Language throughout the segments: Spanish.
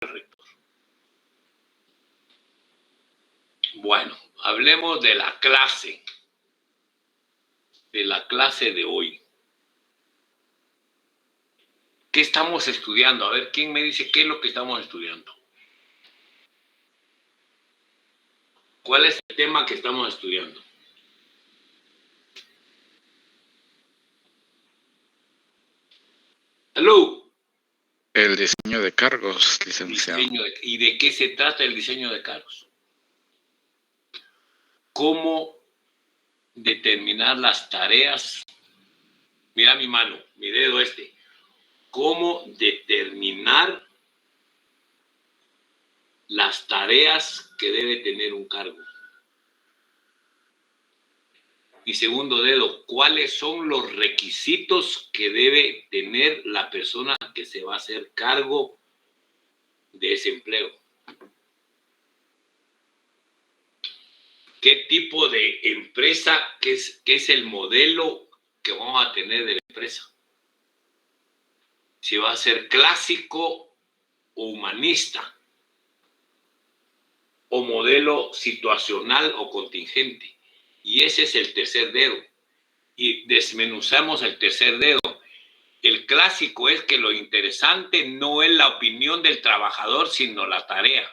rector. Bueno, hablemos de la clase de hoy. ¿Qué estamos estudiando? A ver, ¿quién me dice qué es lo que estamos estudiando? ¿Cuál es el tema que estamos estudiando? ¡Aló! El diseño de cargos, licenciado. ¿Y de qué se trata el diseño de cargos? ¿Cómo determinar las tareas? Mira mi mano, mi dedo este. ¿Cómo determinar las tareas que debe tener un cargo? Y segundo dedo, ¿cuáles son los requisitos que debe tener la persona que se va a hacer cargo de ese empleo? ¿Qué tipo de empresa, qué es el modelo que vamos a tener de la empresa? Si va a ser clásico o humanista, o modelo situacional o contingente. Y ese es el tercer dedo. Y desmenuzamos el tercer dedo. El clásico es que lo interesante no es la opinión del trabajador, sino la tarea.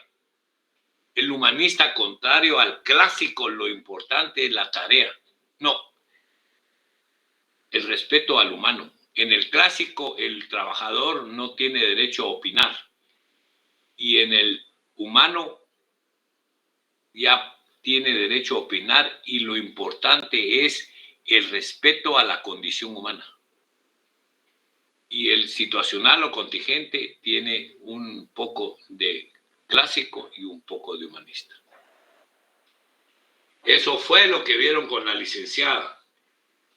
El humanista, contrario al clásico, lo importante es la tarea. No, el respeto al humano. En el clásico, el trabajador no tiene derecho a opinar. Y en el humano ya tiene derecho a opinar, y lo importante es el respeto a la condición humana. Y el situacional o contingente tiene un poco de clásico y un poco de humanista. Eso fue lo que vieron con la licenciada,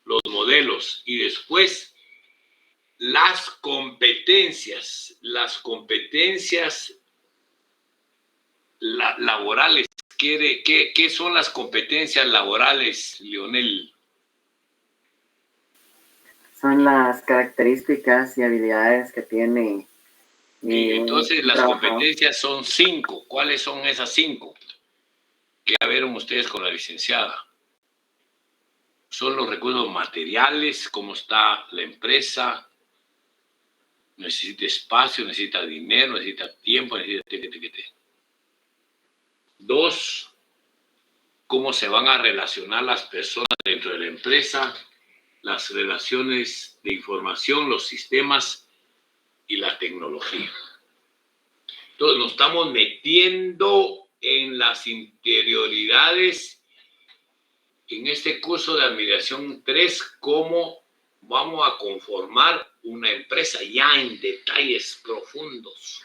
los modelos, y después las competencias laborales. ¿Qué son las competencias laborales, Lionel? Son las características y habilidades que tiene. Entonces, las competencias son 5. ¿Cuáles son esas 5? Que ya vieron ustedes con la licenciada. Son los recursos materiales, cómo está la empresa, necesita espacio, necesita dinero, necesita tiempo, necesita... 2, cómo se van a relacionar las personas dentro de la empresa, las relaciones de información, los sistemas y la tecnología. Entonces, nos estamos metiendo en las interioridades en este curso de Administración 3, cómo vamos a conformar una empresa ya en detalles profundos.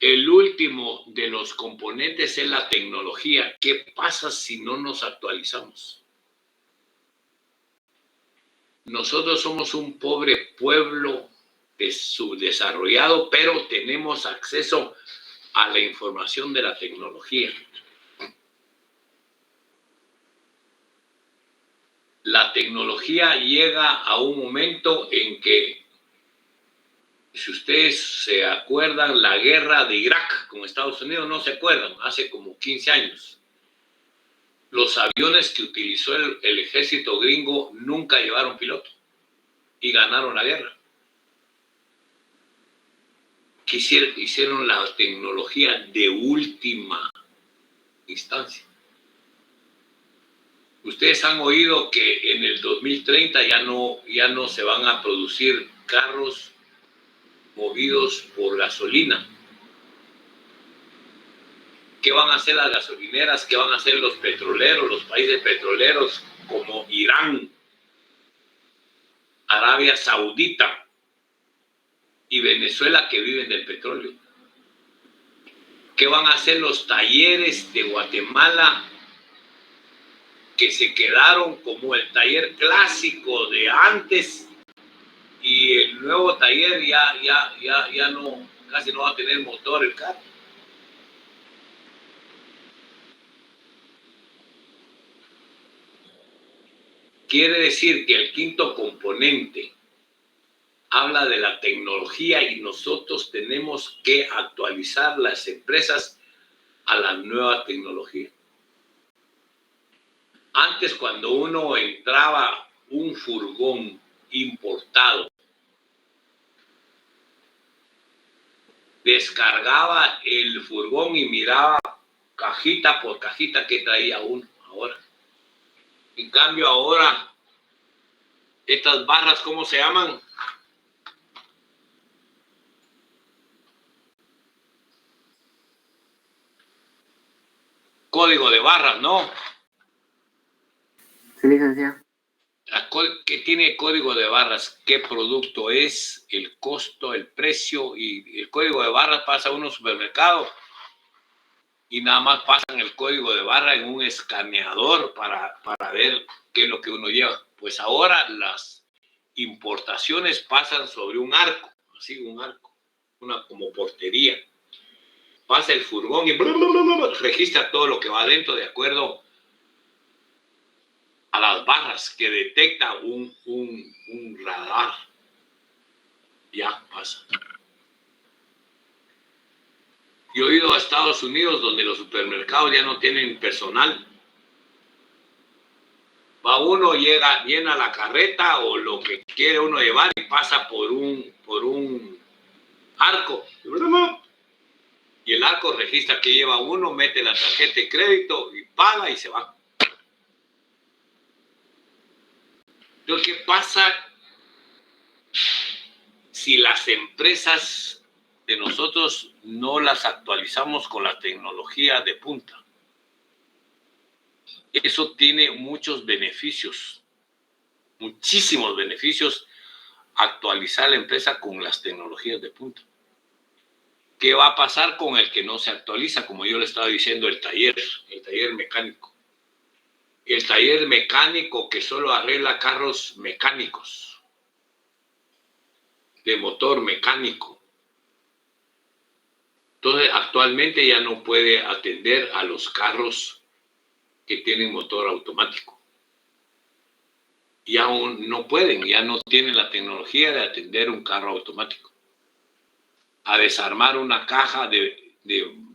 El último de los componentes es la tecnología. ¿Qué pasa si no nos actualizamos? Nosotros somos un pobre pueblo subdesarrollado, pero tenemos acceso a la información de la tecnología. La tecnología llega a un momento en que, si ustedes se acuerdan, la guerra de Irak con Estados Unidos, no se acuerdan, hace como 15 años. Los aviones que utilizó el ejército gringo nunca llevaron piloto y ganaron la guerra. Hicieron la tecnología de última instancia. Ustedes han oído que en el 2030 ya no se van a producir carros movidos por gasolina. ¿Qué van a hacer las gasolineras? ¿Qué van a hacer los petroleros, los países petroleros como Irán, Arabia Saudita y Venezuela, que viven del petróleo? ¿Qué van a hacer los talleres de Guatemala, que se quedaron como el taller clásico de antes, y el nuevo taller ya no, casi no va a tener motor el carro? Quiere decir que el quinto componente habla de la tecnología y nosotros tenemos que actualizar las empresas a la nueva tecnología. Antes, cuando uno entraba un furgón importado, descargaba el furgón y miraba cajita por cajita que traía uno ahora. En cambio, ahora, estas barras, ¿cómo se llaman? Código de barras, ¿no? Sí, licenciado. ¿Qué tiene código de barras? ¿Qué producto es? El costo, el precio, y el código de barras pasa a un supermercado y nada más pasan el código de barra en un escaneador para ver qué es lo que uno lleva. Pues ahora las importaciones pasan sobre un arco, así un arco, una como portería. Pasa el furgón y registra todo lo que va adentro de acuerdo a las barras que detecta un radar. Ya pasa. Yo he ido a Estados Unidos donde los supermercados ya no tienen personal. Va uno, llega, llena la carreta o lo que quiere uno llevar y pasa por un arco. Y el arco registra que lleva uno, mete la tarjeta de crédito y paga y se va. Entonces, ¿qué pasa si las empresas de nosotros no las actualizamos con la tecnología de punta? Eso tiene muchos beneficios, muchísimos beneficios, actualizar la empresa con las tecnologías de punta. ¿Qué va a pasar con el que no se actualiza? Como yo le estaba diciendo, el taller mecánico. El taller mecánico que solo arregla carros mecánicos, de motor mecánico. Entonces, actualmente ya no puede atender a los carros que tienen motor automático. Ya no pueden, ya no tienen la tecnología de atender un carro automático. A desarmar una caja de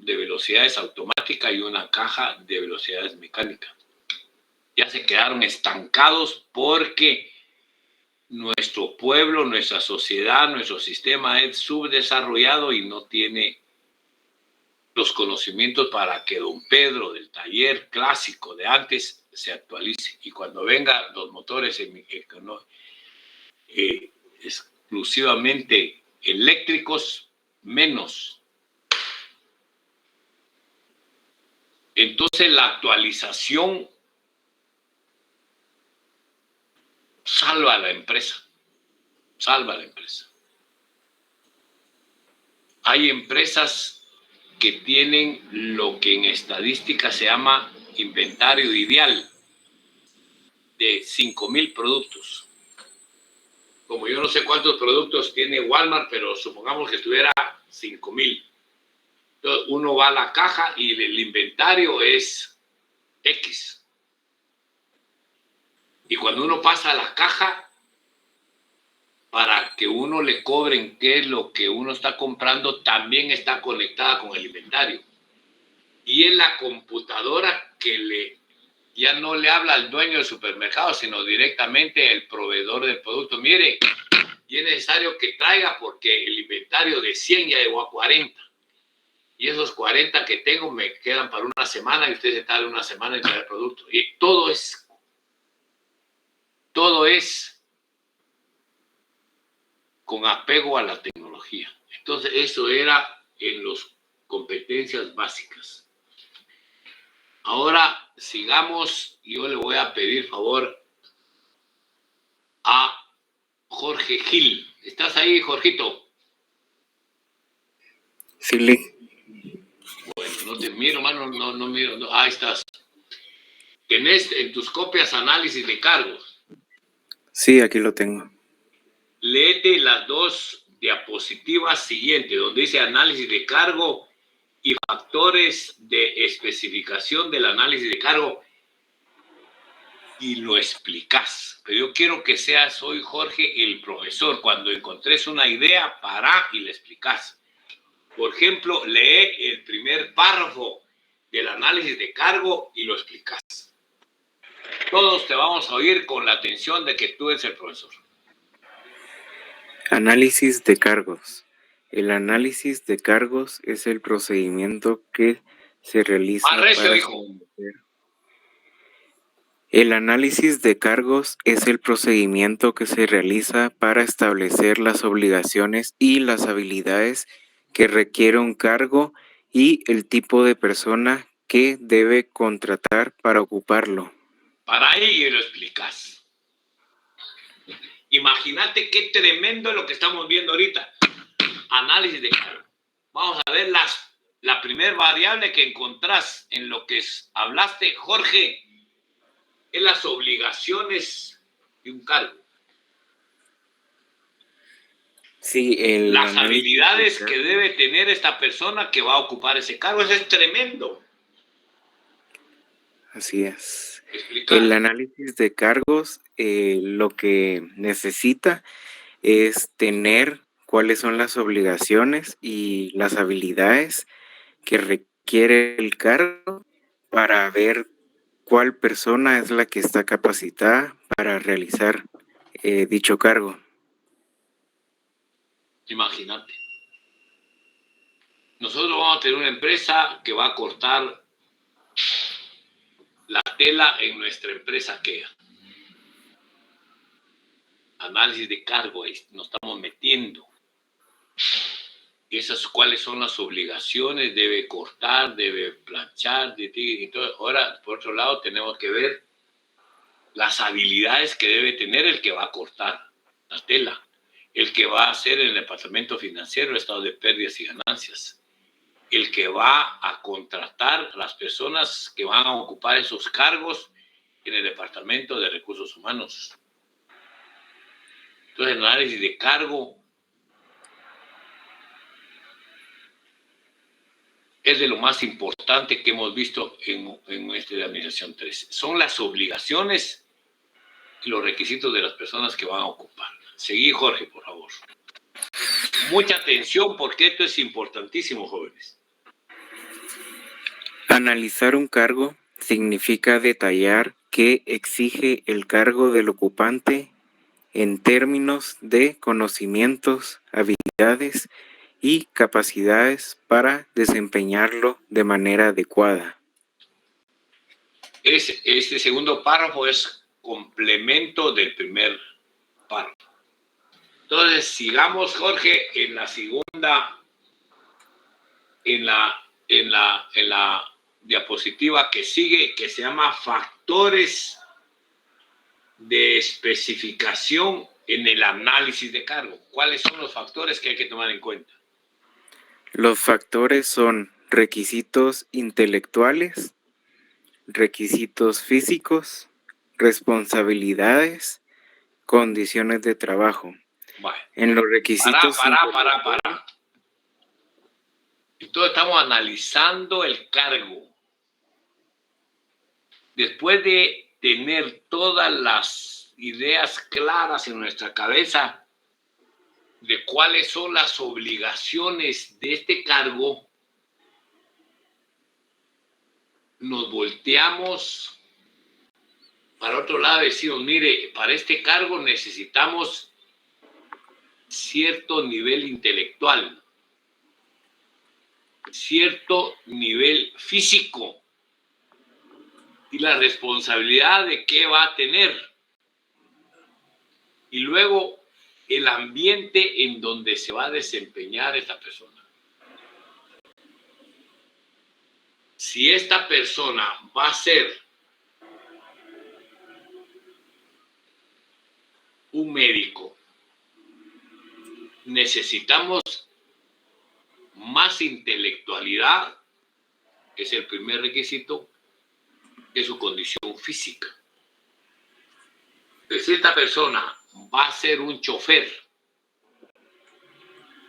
velocidades automáticas y una caja de velocidades mecánicas. Ya se quedaron estancados porque nuestro pueblo, nuestra sociedad, nuestro sistema es subdesarrollado y no tiene los conocimientos para que don Pedro del taller clásico de antes se actualice. Y cuando vengan los motores exclusivamente eléctricos, menos. Entonces la actualización salva a la empresa. Salva a la empresa. Hay empresas que tienen lo que en estadística se llama inventario ideal de 5,000 productos. Como yo no sé cuántos productos tiene Walmart, pero supongamos que tuviera 5,000. Entonces uno va a la caja y el inventario es X. Y cuando uno pasa a la caja, para que uno le cobren qué es lo que uno está comprando, también está conectada con el inventario. Y es la computadora que ya no le habla al dueño del supermercado, sino directamente el proveedor del producto. Mire, y es necesario que traiga porque el inventario de 100 ya llegó a 40. Y esos 40 que tengo me quedan para una semana y usted se tarda una semana en traer el producto. Y todo es con apego a la tecnología. Entonces, eso era en las competencias básicas. Ahora, sigamos. Yo le voy a pedir favor a Jorge Gil. ¿Estás ahí, Jorgito? Sí, Lee. Bueno, no te miro, mano, no miro. No. Ahí estás. ¿Tenés en tus copias análisis de cargos? Sí, aquí lo tengo. Léete las dos diapositivas siguientes, donde dice análisis de cargo y factores de especificación del análisis de cargo. y lo explicas. Pero yo quiero que seas hoy, Jorge, el profesor. Cuando encontres una idea, para y le explicas. Por ejemplo, lee el primer párrafo del análisis de cargo y lo explicas. Todos te vamos a oír con la atención de que tú eres el profesor. Análisis de cargos. El análisis de cargos es el procedimiento que se realiza para establecer. El análisis de cargos es el procedimiento que se realiza para establecer las obligaciones y las habilidades que requiere un cargo y el tipo de persona que debe contratar para ocuparlo. Para ahí lo explicas. Imagínate qué tremendo es lo que estamos viendo ahorita. Análisis de cargo. Vamos a ver la primera variable que encontrás en lo que hablaste, Jorge, es las obligaciones de un cargo. Sí, las habilidades que debe tener esta persona que va a ocupar ese cargo. Eso es tremendo. Así es. Explicar. El análisis de cargos lo que necesita es tener cuáles son las obligaciones y las habilidades que requiere el cargo para ver cuál persona es la que está capacitada para realizar dicho cargo. Imagínate. Nosotros vamos a tener una empresa que va a cortar la tela en nuestra empresa KEA. Análisis de cargo, ahí nos estamos metiendo. Esas cuáles son las obligaciones, debe cortar, debe planchar, entonces, ahora por otro lado tenemos que ver las habilidades que debe tener el que va a cortar la tela, el que va a hacer en el departamento financiero estado de pérdidas y ganancias, el que va a contratar a las personas que van a ocupar esos cargos en el departamento de recursos humanos. Entonces, el análisis de cargo es de lo más importante que hemos visto en esta administración 3. Son las obligaciones y los requisitos de las personas que van a ocupar. Seguí, Jorge, por favor. Mucha atención porque esto es importantísimo, jóvenes. Analizar un cargo significa detallar qué exige el cargo del ocupante en términos de conocimientos, habilidades y capacidades para desempeñarlo de manera adecuada. Este segundo párrafo es complemento del primer párrafo. Entonces, sigamos, Jorge, en la segunda, en la diapositiva que sigue, que se llama factores de especificación en el análisis de cargo. ¿Cuáles son los factores que hay que tomar en cuenta? Los factores son requisitos intelectuales, requisitos físicos, responsabilidades, condiciones de trabajo. Vale. En los requisitos... Para. Entonces estamos analizando el cargo. Después de tener todas las ideas claras en nuestra cabeza de cuáles son las obligaciones de este cargo, nos volteamos para otro lado y decimos, mire, para este cargo necesitamos cierto nivel intelectual, cierto nivel físico y la responsabilidad de qué va a tener. Y luego el ambiente en donde se va a desempeñar esta persona. Si esta persona va a ser un médico, necesitamos más intelectualidad, que es el primer requisito, de su condición física. Pero si esta persona va a ser un chofer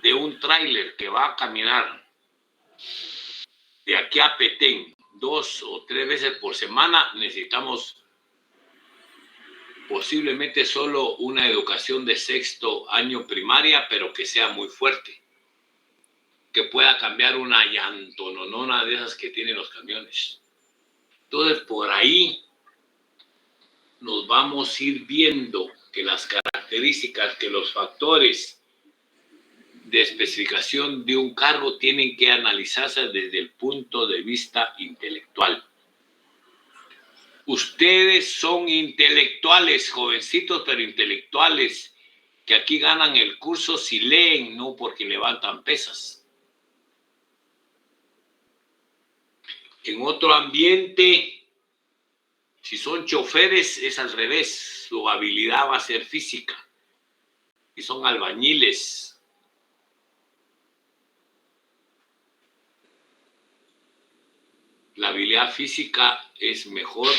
de un tráiler que va a caminar de aquí a Petén 2 o 3 veces por semana, necesitamos posiblemente solo una educación de 6º año primaria, pero que sea muy fuerte, que pueda cambiar una llantononona de esas que tienen los camiones. Entonces, por ahí nos vamos a ir viendo que las características, que los factores de especificación de un cargo tienen que analizarse desde el punto de vista intelectual. Ustedes son intelectuales, jovencitos, pero intelectuales, que aquí ganan el curso si leen, no porque levantan pesas. En otro ambiente, si son choferes, es al revés, su habilidad va a ser física. Si son albañiles, la habilidad física es mejor,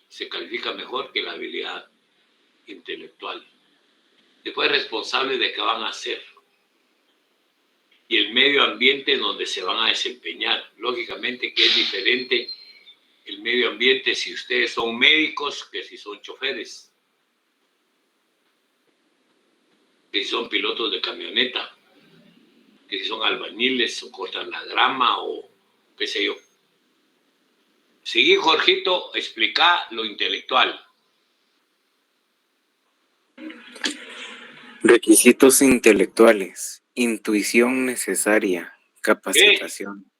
se califica mejor que la habilidad intelectual. Después, responsable de qué van a hacer y el medio ambiente en donde se van a desempeñar. Lógicamente que es diferente el medio ambiente si ustedes son médicos que si son choferes, que si son pilotos de camioneta, que si son albañiles o cortan la grama o qué sé yo. Seguí, Jorgito, explica lo intelectual. Requisitos intelectuales, intuición necesaria, capacitación.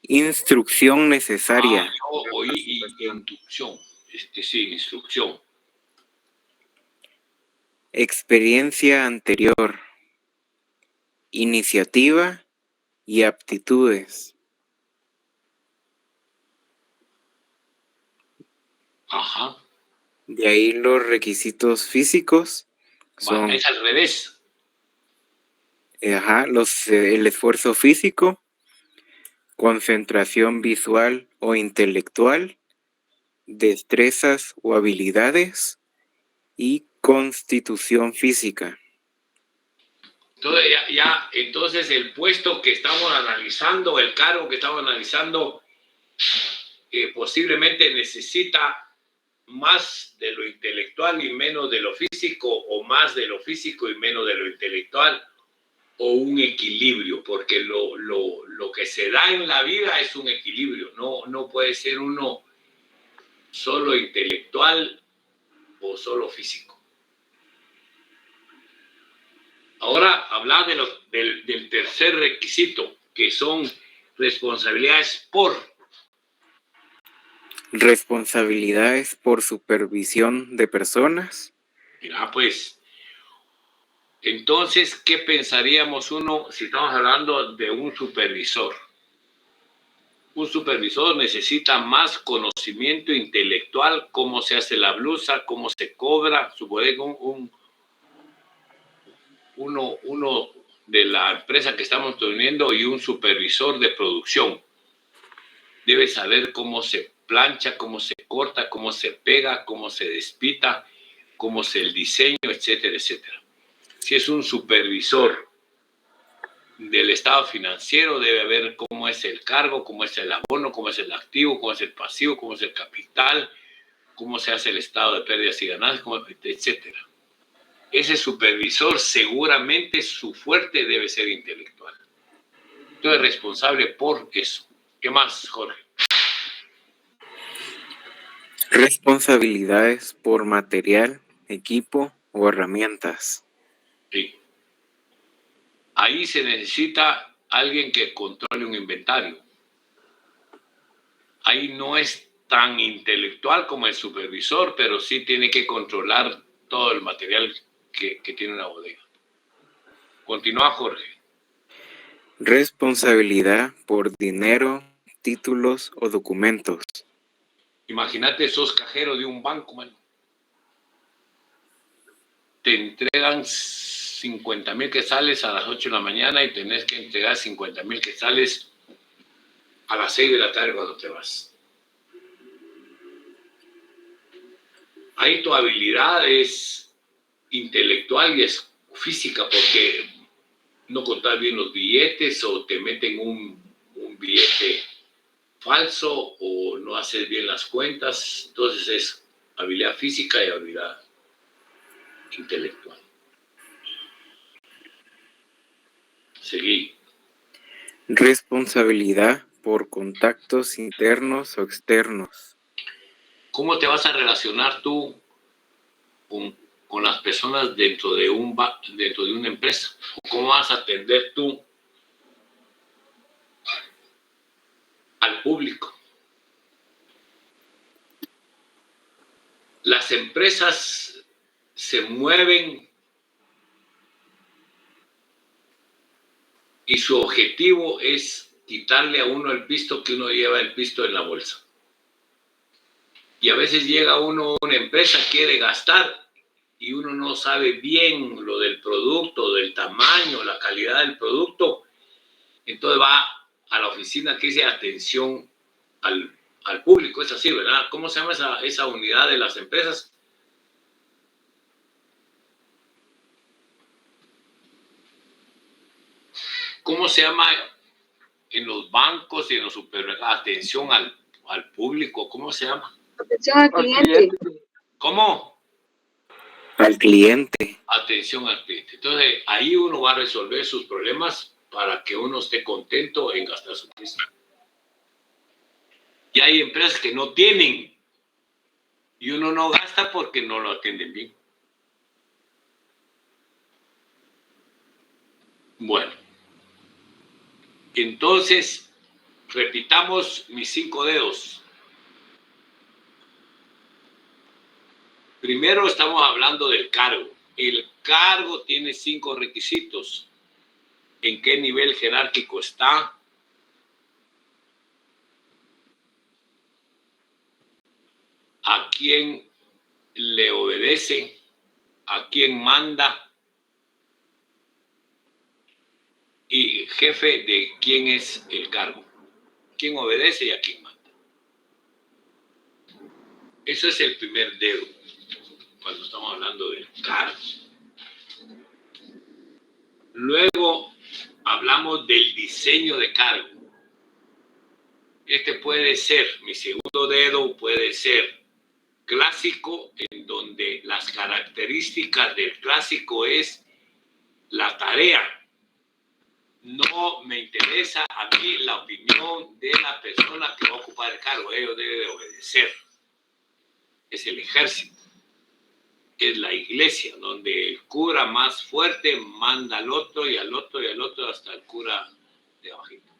Instrucción necesaria. Yo oí inducción. Sí, instrucción. Experiencia anterior. Iniciativa y aptitudes. Ajá. De ahí los requisitos físicos son... Es al revés. Ajá, el esfuerzo físico, concentración visual o intelectual, destrezas o habilidades y constitución física. Entonces, entonces el puesto que estamos analizando, el cargo que estamos analizando, posiblemente necesita más de lo intelectual y menos de lo físico, o más de lo físico y menos de lo intelectual, o un equilibrio, porque lo que se da en la vida es un equilibrio, no puede ser uno solo intelectual o solo físico. Ahora, hablar del tercer requisito, que son responsabilidades por. Responsabilidades por supervisión de personas. Mira, pues, entonces, ¿qué pensaríamos uno si estamos hablando de un supervisor? Un supervisor necesita más conocimiento intelectual, cómo se hace la blusa, cómo se cobra, supongo que uno de la empresa que estamos teniendo y un supervisor de producción debe saber cómo se plancha, cómo se corta, cómo se pega, cómo se despita, cómo es el diseño, etcétera, etcétera. Si es un supervisor del estado financiero, debe ver cómo es el cargo, cómo es el abono, cómo es el activo, cómo es el pasivo, cómo es el capital, cómo se hace el estado de pérdidas y ganancias, etcétera. Ese supervisor seguramente su fuerte debe ser intelectual. Entonces, responsable por eso. ¿Qué más, Jorge? Responsabilidades por material, equipo o herramientas. Sí. Ahí se necesita alguien que controle un inventario. Ahí no es tan intelectual como el supervisor, pero sí tiene que controlar todo el material que tiene una bodega. Continúa, Jorge. Responsabilidad por dinero, títulos o documentos. Imagínate, sos cajero de un banco, man. Te entregan 50,000 quetzales a las 8 de la mañana y tenés que entregar 50,000 quetzales a las 6 de la tarde cuando te vas. Ahí tu habilidad es intelectual y es física, porque no contás bien los billetes o te meten un billete falso o no haces bien las cuentas. Entonces es habilidad física y habilidad intelectual. Seguí. Responsabilidad por contactos internos o externos. ¿Cómo te vas a relacionar tú con las personas dentro de una empresa? ¿Cómo vas a atender tú al público? Las empresas se mueven y su objetivo es quitarle a uno el pisto que uno lleva el pisto en la bolsa. Y a veces llega uno a una empresa, quiere gastar y uno no sabe bien lo del producto, del tamaño, la calidad del producto. Entonces va a la oficina que dice atención al público. Es así, ¿verdad? ¿Cómo se llama esa unidad de las empresas? ¿Cómo se llama en los bancos y en los supermercados? Atención al público. ¿Cómo se llama? Atención al cliente. ¿Cómo? Al cliente. Atención al cliente. Entonces, ahí uno va a resolver sus problemas para que uno esté contento en gastar su pisto. Y hay empresas que no tienen. Y uno no gasta porque no lo atienden bien. Bueno. Entonces, repitamos mis 5 dedos. Primero estamos hablando del cargo. El cargo tiene 5 requisitos. ¿En qué nivel jerárquico está? ¿A quién le obedece? ¿A quién manda? Y jefe de quién es el cargo. ¿Quién obedece y a quién manda? Eso es el primer dedo cuando estamos hablando del cargo. Luego hablamos del diseño de cargo. Este puede ser, mi segundo dedo puede ser clásico, en donde las características del clásico es la tarea. No me interesa a mí la opinión de la persona que va a ocupar el cargo. Ellos deben de obedecer. Es el ejército. Es la iglesia, donde el cura más fuerte manda al otro y al otro y al otro hasta el cura de abajito.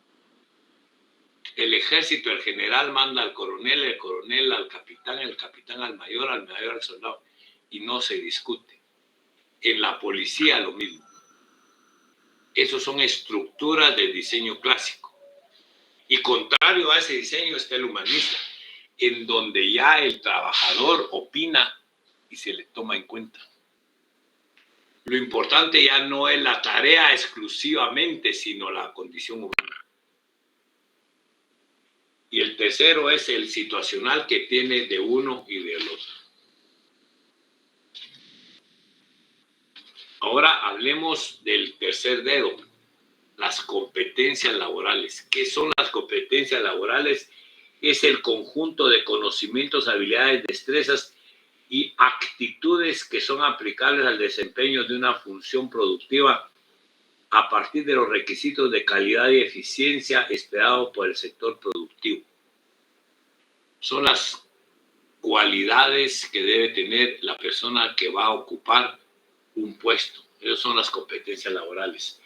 El ejército, el general manda al coronel, el coronel al capitán, el capitán al mayor al soldado. Y no se discute. En la policía lo mismo. Esas son estructuras del diseño clásico. Y contrario a ese diseño está el humanista, en donde ya el trabajador opina y se le toma en cuenta. Lo importante ya no es la tarea exclusivamente, sino la condición humana. Y el tercero es el situacional que tiene de uno y del otro. Ahora hablemos del tercer dedo, las competencias laborales. ¿Qué son las competencias laborales? Es el conjunto de conocimientos, habilidades, destrezas y actitudes que son aplicables al desempeño de una función productiva a partir de los requisitos de calidad y eficiencia esperados por el sector productivo. Son las cualidades que debe tener la persona que va a ocupar un puesto. Esas son las competencias laborales.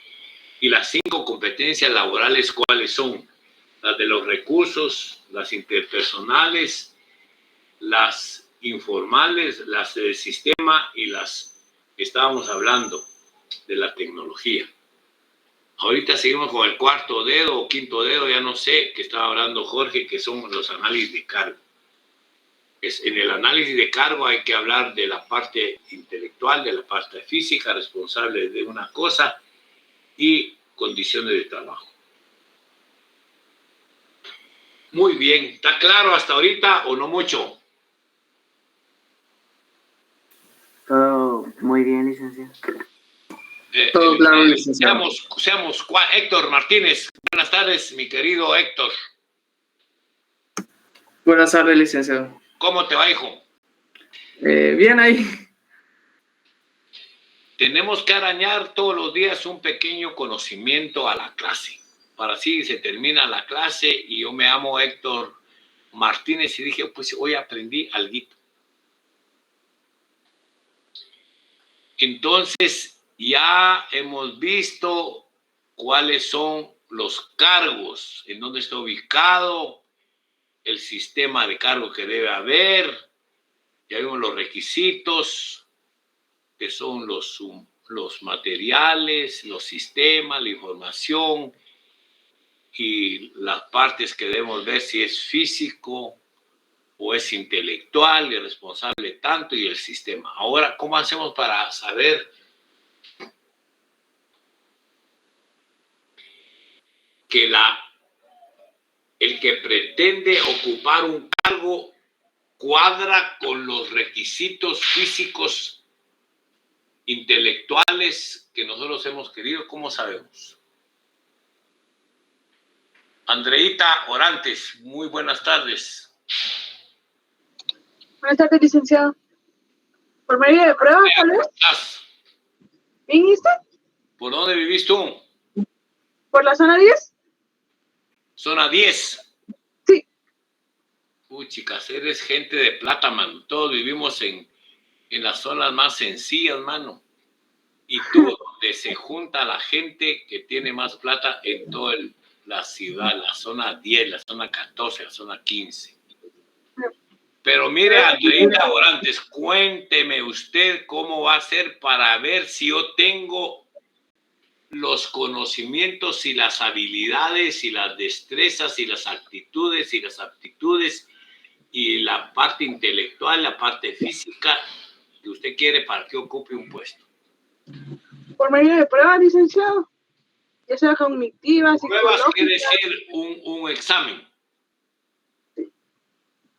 Y las 5 competencias laborales, ¿cuáles son? Las de los recursos, las interpersonales, las informales, las del sistema y las que estábamos hablando de la tecnología. Ahorita seguimos con el cuarto dedo o quinto dedo, ya no sé, que estaba hablando Jorge, que son los análisis de cargo. En el análisis de cargo hay que hablar de la parte intelectual, de la parte física, responsable de una cosa y condiciones de trabajo. Muy bien, ¿está claro hasta ahorita o no mucho? Todo muy bien, licenciado. Todo claro, licenciado. Seamos Héctor Martínez. Buenas tardes, mi querido Héctor. Buenas tardes, licenciado. ¿Cómo te va, hijo? Bien ahí. Tenemos que arañar todos los días un pequeño conocimiento a la clase. Para así se termina la clase y yo me llamo Héctor Martínez y dije, pues hoy aprendí alguito. Entonces, ya hemos visto cuáles son los cargos, en dónde está ubicado, el sistema de cargo que debe haber, ya vimos los requisitos, que son los materiales, los sistemas, la información y las partes que debemos ver si es físico o es intelectual y responsable tanto y el sistema. Ahora, ¿cómo hacemos para saber que el que pretende ocupar un cargo cuadra con los requisitos físicos, intelectuales que nosotros hemos querido? ¿Cómo sabemos? Andreita Orantes, muy buenas tardes. Buenas tardes, licenciado. ¿Por medio de prueba, tal vez? ¿Viniste? ¿Por dónde vivís tú? ¿Por la zona 10? Zona 10. Sí. Uy, chicas, eres gente de plata, mano. Todos vivimos en las zonas más sencillas, mano. Y tú, donde se junta la gente que tiene más plata en toda la ciudad, la zona 10, la zona 14, la zona 15. Pero mire, Andreita Orantes, cuénteme usted cómo va a ser para ver si yo tengo los conocimientos y las habilidades y las destrezas y las actitudes y las aptitudes y la parte intelectual, la parte física que usted quiere para que ocupe un puesto. Por medio de pruebas, licenciado. Ya sea cognitiva, pruebas psicológica. quiere decir un examen.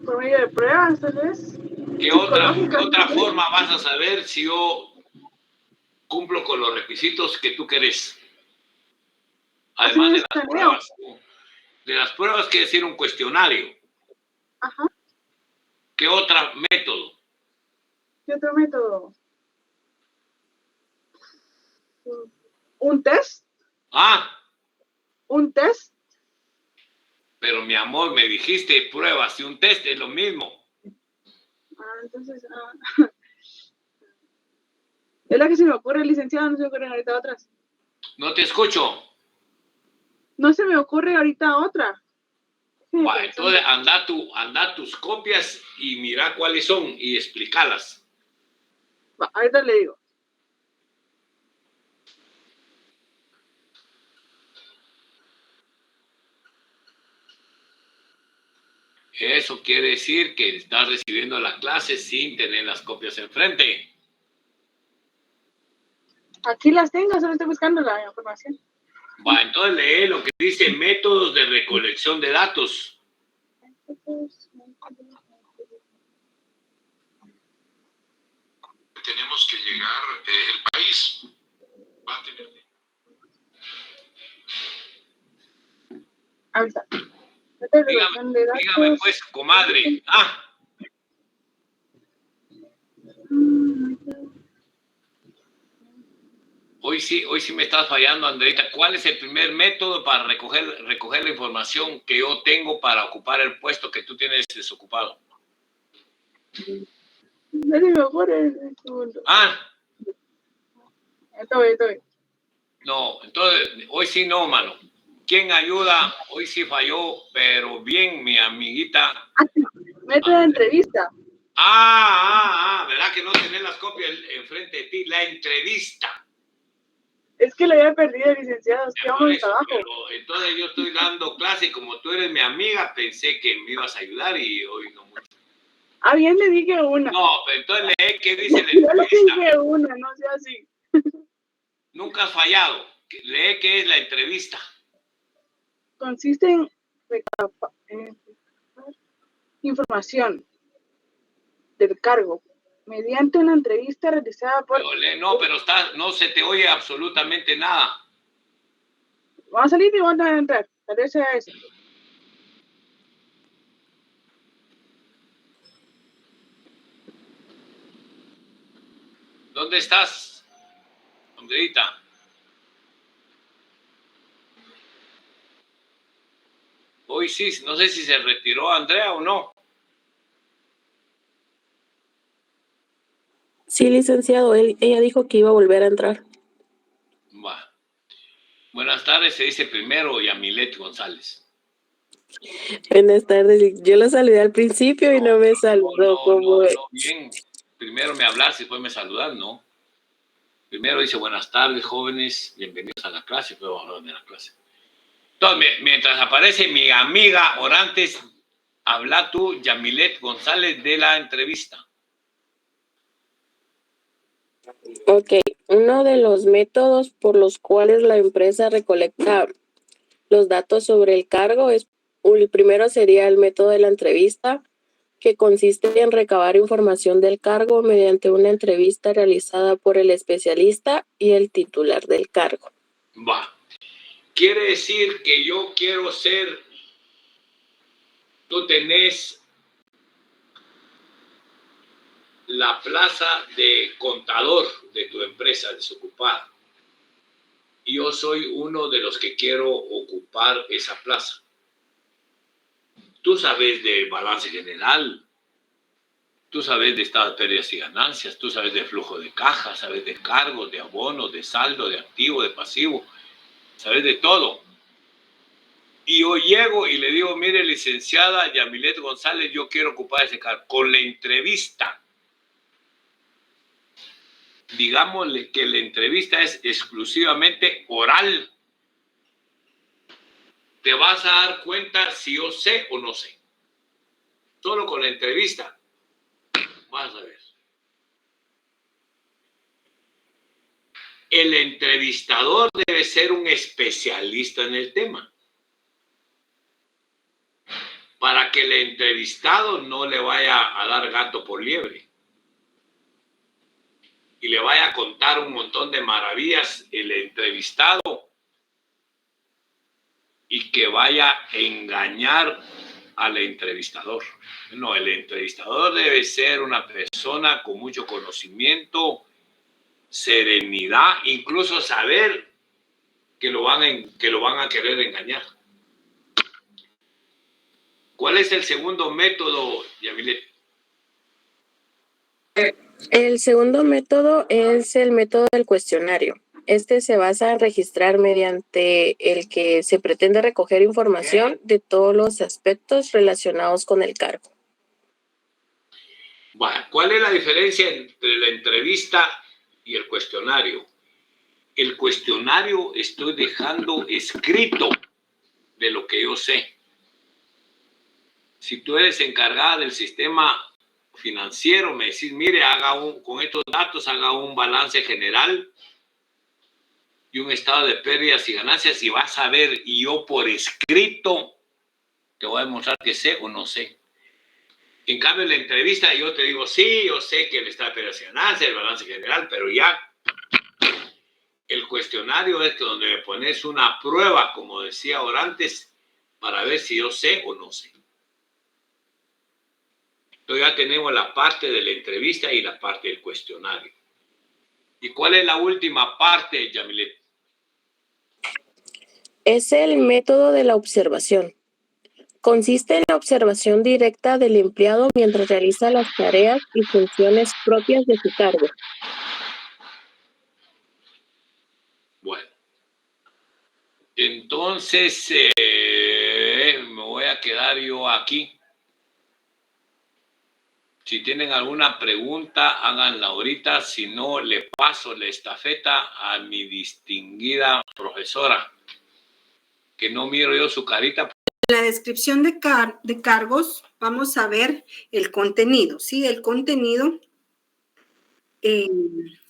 Por medio de pruebas, tal vez. ¿Qué otra forma vas a saber si yo cumplo con los requisitos que tú querés? Además de las pruebas. De las pruebas quiere decir un cuestionario. Ajá. ¿Qué otro método? ¿Qué otro método? ¿Un test? ¿Un test? Pero mi amor, me dijiste pruebas y un test es lo mismo. Entonces, es la que se me ocurre, licenciado, no se me ocurren ahorita otras. No te escucho. No se me ocurre ahorita otra. Va, entonces anda tus copias y mira cuáles son y explícalas. Va, ahorita le digo. Eso quiere decir que estás recibiendo la clase sin tener las copias enfrente. Aquí las tengo, solo estoy buscando la información. Va, entonces lee lo que dice métodos de recolección de datos. Tenemos que llegar, el país va a tener. Ahorita. Dígame pues, comadre. Hoy sí me estás fallando, Andreita. ¿Cuál es el primer método para recoger la información que yo tengo para ocupar el puesto que tú tienes desocupado? No se me ocurre. Estoy. No, entonces, hoy sí no, mano. ¿Quién ayuda? Hoy sí falló, pero bien, mi amiguita. Método de entrevista. ¿Verdad que no tenés las copias enfrente de ti? La entrevista. Es que lo había perdido, licenciado. Quedamos en trabajo. Pero entonces yo estoy dando clase y como tú eres mi amiga, pensé que me ibas a ayudar y hoy no mucho. Bien le dije una. No, pero entonces lee qué dice la entrevista. entrevista. Yo le dije una, no sea así. Nunca has fallado. Lee qué es la entrevista. Consiste en información del cargo mediante una entrevista realizada por... Pero no se te oye absolutamente nada. Vamos a salir y vamos a entrar. Tal vez sea eso. ¿dónde estás, Andreita? Hoy sí, no sé si se retiró Andrea o no. Sí, licenciado, ella dijo que iba a volver a entrar. Va. Buenas tardes, se dice primero Yamilet González. Buenas tardes, yo la saludé al principio y no me saludó. No, bien. Primero me hablas y después me saludas, ¿no? Primero dice, buenas tardes, jóvenes, bienvenidos a la clase, pero vamos a hablar de la clase. Entonces, mientras aparece mi amiga Orantes, habla tú, Yamilet González, de la entrevista. Ok, uno de los métodos por los cuales la empresa recolecta los datos sobre el cargo el primero sería el método de la entrevista, que consiste en recabar información del cargo mediante una entrevista realizada por el especialista y el titular del cargo. Va. Quiere decir que yo quiero ser, tú tenés la plaza de contador de tu empresa desocupada. Y yo soy uno de los que quiero ocupar esa plaza. Tú sabes de balance general, tú sabes de estado de pérdidas y ganancias, tú sabes de flujo de caja, sabes de cargos, de abonos, de saldo, de activo, de pasivo, sabes de todo. Y yo llego y le digo, mire, licenciada Yamilet González, yo quiero ocupar ese cargo. Con la entrevista, digámosle que la entrevista es exclusivamente oral. Te vas a dar cuenta si yo sé o no sé. Solo con la entrevista vas a ver. El entrevistador debe ser un especialista en el tema, para que el entrevistado no le vaya a dar gato por liebre y le vaya a contar un montón de maravillas el entrevistado y que vaya a engañar al entrevistador. No, el entrevistador debe ser una persona con mucho conocimiento, serenidad, incluso saber que lo van a querer engañar. ¿Cuál es el segundo método, Yamilet? El segundo método es el método del cuestionario. Este se basa en registrar mediante el que se pretende recoger información de todos los aspectos relacionados con el cargo. Bueno, ¿cuál es la diferencia entre la entrevista y el cuestionario? El cuestionario estoy dejando escrito de lo que yo sé. Si tú eres encargada del sistema financiero, me decís, mire, con estos datos haga un balance general y un estado de pérdidas y ganancias y vas a ver, y yo por escrito te voy a demostrar que sé o no sé. En cambio, en la entrevista yo te digo, sí, yo sé que el estado de pérdidas y ganancias, el balance general, pero ya el cuestionario es que donde me pones una prueba, como decía Orantes, para ver si yo sé o no sé. Entonces ya tenemos la parte de la entrevista y la parte del cuestionario. ¿Y cuál es la última parte, Yamilet? Es el método de la observación. Consiste en la observación directa del empleado mientras realiza las tareas y funciones propias de su cargo. Bueno, entonces me voy a quedar yo aquí. Si tienen alguna pregunta, háganla ahorita. Si no, le paso la estafeta a mi distinguida profesora, que no miro yo su carita. En la descripción de cargos vamos a ver el contenido, ¿sí? El contenido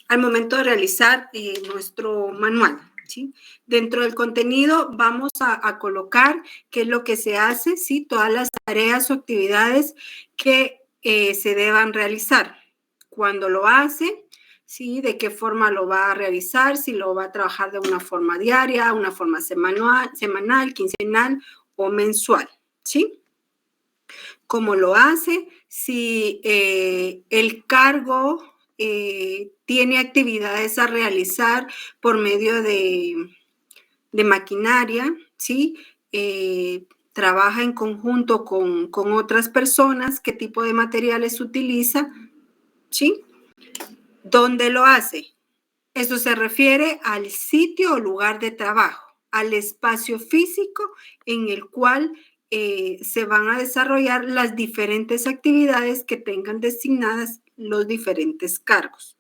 al momento de realizar nuestro manual, ¿sí? Dentro del contenido vamos a colocar qué es lo que se hace, ¿sí? Todas las tareas o actividades que se deban realizar. Cuando lo hace, ¿sí? De qué forma lo va a realizar, si lo va a trabajar de una forma diaria, una forma semanal, quincenal o mensual, ¿sí? Cómo lo hace, si el cargo tiene actividades a realizar por medio de maquinaria, ¿sí? Trabaja en conjunto con otras personas, qué tipo de materiales utiliza, ¿sí? ¿Dónde lo hace? Esto se refiere al sitio o lugar de trabajo, al espacio físico en el cual se van a desarrollar las diferentes actividades que tengan designadas los diferentes cargos.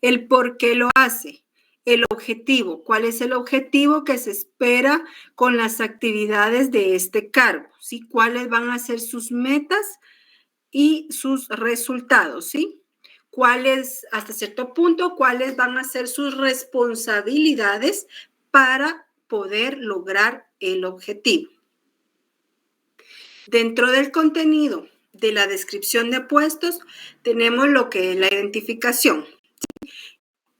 El por qué lo hace. El objetivo. ¿Cuál es el objetivo que se espera con las actividades de este cargo? ¿Sí? ¿Cuáles van a ser sus metas y sus resultados? ¿Sí? ¿Cuáles, hasta cierto punto, cuáles van a ser sus responsabilidades para poder lograr el objetivo? Dentro del contenido de la descripción de puestos, tenemos lo que es la identificación.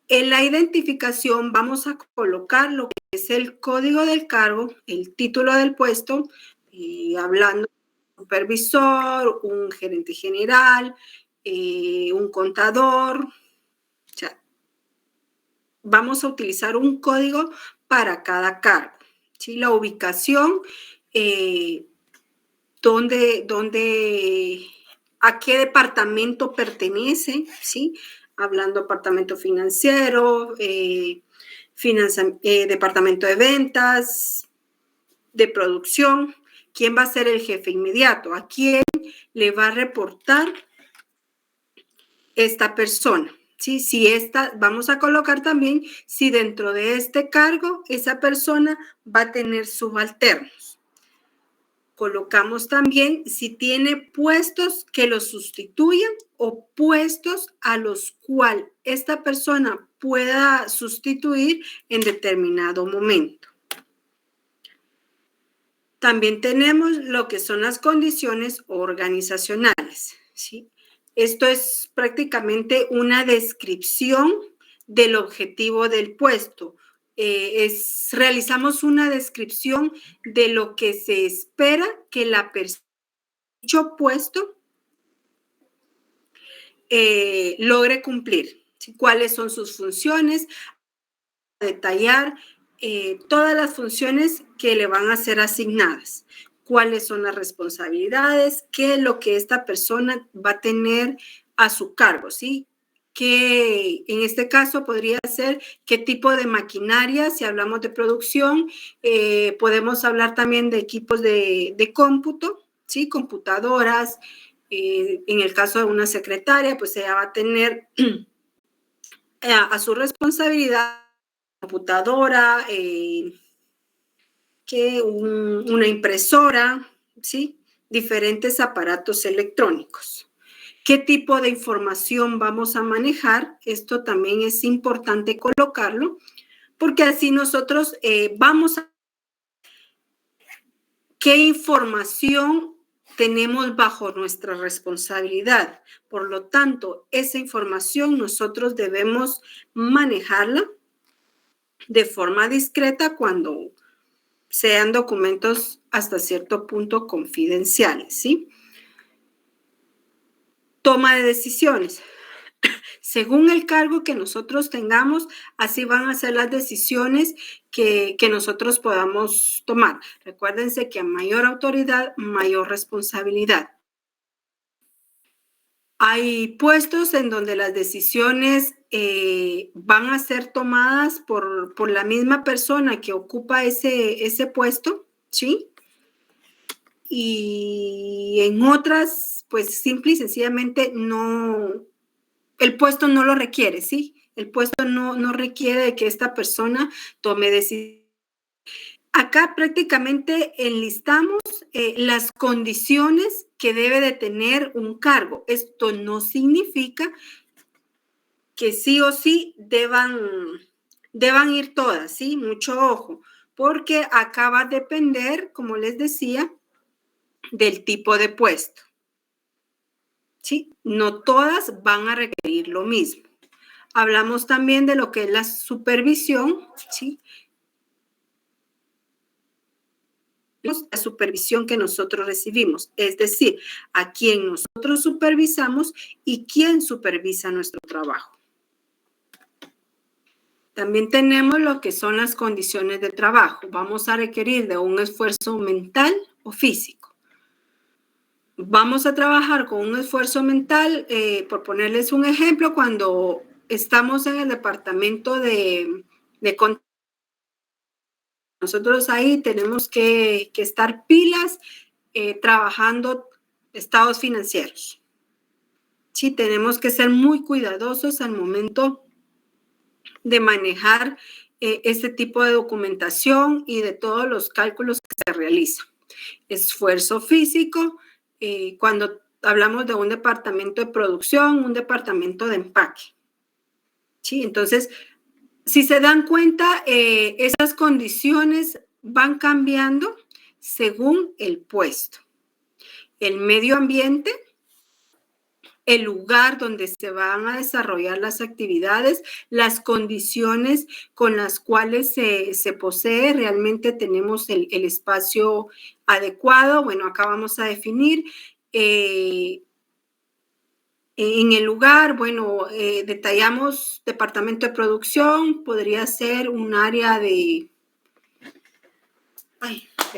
En la identificación vamos a colocar lo que es el código del cargo, el título del puesto, hablando de un supervisor, un gerente general, un contador. O sea, vamos a utilizar un código para cada cargo, ¿sí? La ubicación, a qué departamento pertenece, ¿sí? Hablando departamento financiero, departamento de ventas, de producción. ¿Quién va a ser el jefe inmediato? ¿A quién le va a reportar esta persona? ¿Sí? Vamos a colocar también si dentro de este cargo esa persona va a tener subalternos. Colocamos también si tiene puestos que lo sustituyan o puestos a los cuales esta persona pueda sustituir en determinado momento. También tenemos lo que son las condiciones organizacionales, ¿sí? Esto es prácticamente una descripción del objetivo del puesto. Realizamos una descripción de lo que se espera que la persona dicho puesto logre cumplir, ¿sí? ¿Cuáles son sus funciones? Detallar todas las funciones que le van a ser asignadas. ¿Cuáles son las responsabilidades? ¿Qué es lo que esta persona va a tener a su cargo? ¿Sí? Que en este caso podría ser qué tipo de maquinaria, si hablamos de producción, podemos hablar también de equipos de cómputo, ¿sí? Computadoras, en el caso de una secretaria, pues ella va a tener a su responsabilidad computadora, una impresora, ¿sí? Diferentes aparatos electrónicos. ¿Qué tipo de información vamos a manejar? Esto también es importante colocarlo, porque así nosotros vamos a qué información tenemos bajo nuestra responsabilidad. Por lo tanto, esa información nosotros debemos manejarla de forma discreta cuando sean documentos hasta cierto punto confidenciales, ¿sí? Toma de decisiones. Según el cargo que nosotros tengamos, así van a ser las decisiones que nosotros podamos tomar. Recuérdense que a mayor autoridad, mayor responsabilidad. Hay puestos en donde las decisiones van a ser tomadas por la misma persona que ocupa ese puesto, ¿sí? Y en otras, pues simple y sencillamente no, el puesto no lo requiere, ¿sí? El puesto no requiere de que esta persona tome decisiones. Acá prácticamente enlistamos las condiciones que debe de tener un cargo. Esto no significa que sí o sí deban ir todas, ¿sí? Mucho ojo, porque acá va a depender, como les decía, del tipo de puesto, ¿sí? No todas van a requerir lo mismo. Hablamos también de lo que es la supervisión, ¿sí? la supervisión que nosotros recibimos, es decir, a quién nosotros supervisamos y quién supervisa nuestro trabajo. También tenemos lo que son las condiciones de trabajo. Vamos a requerir de un esfuerzo mental o físico. Vamos a trabajar con un esfuerzo mental, por ponerles un ejemplo, cuando estamos en el departamento de contabilidad. Nosotros ahí tenemos que estar pilas trabajando estados financieros. Sí, tenemos que ser muy cuidadosos al momento de manejar este tipo de documentación y de todos los cálculos que se realizan. Esfuerzo físico, cuando hablamos de un departamento de producción, un departamento de empaque. Sí, entonces, si se dan cuenta, esas condiciones van cambiando según el puesto. El medio ambiente, el lugar donde se van a desarrollar las actividades, las condiciones con las cuales se posee, realmente tenemos el espacio adecuado. Bueno, acá vamos a definir en el lugar, bueno, detallamos departamento de producción, podría ser un área ¿de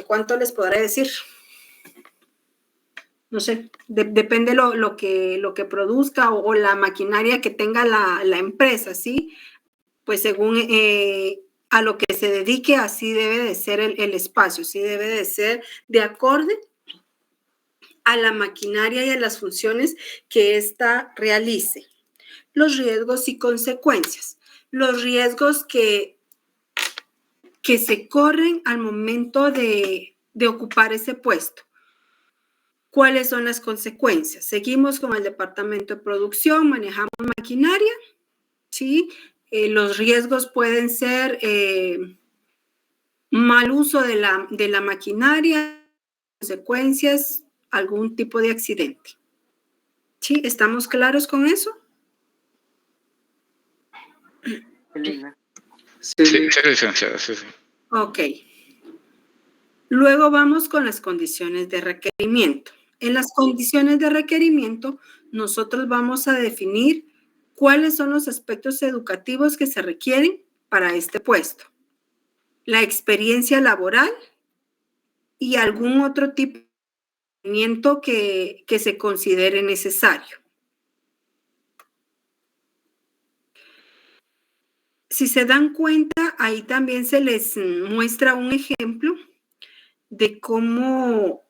cuánto les podré decir? No sé, depende lo que produzca o la maquinaria que tenga la empresa, ¿sí? Pues según a lo que se dedique, así debe de ser el espacio, sí debe de ser de acorde a la maquinaria y a las funciones que ésta realice. Los riesgos y consecuencias. Los riesgos que se corren al momento de ocupar ese puesto. ¿Cuáles son las consecuencias? Seguimos con el departamento de producción, manejamos maquinaria, ¿sí? Los riesgos pueden ser mal uso de la maquinaria, consecuencias, algún tipo de accidente. ¿Sí? ¿Estamos claros con eso? Sí, licenciada, sí. Ok. Luego vamos con las condiciones de requerimiento. En las condiciones de requerimiento, nosotros vamos a definir cuáles son los aspectos educativos que se requieren para este puesto. La experiencia laboral y algún otro tipo de requerimiento que se considere necesario. Si se dan cuenta, ahí también se les muestra un ejemplo de cómo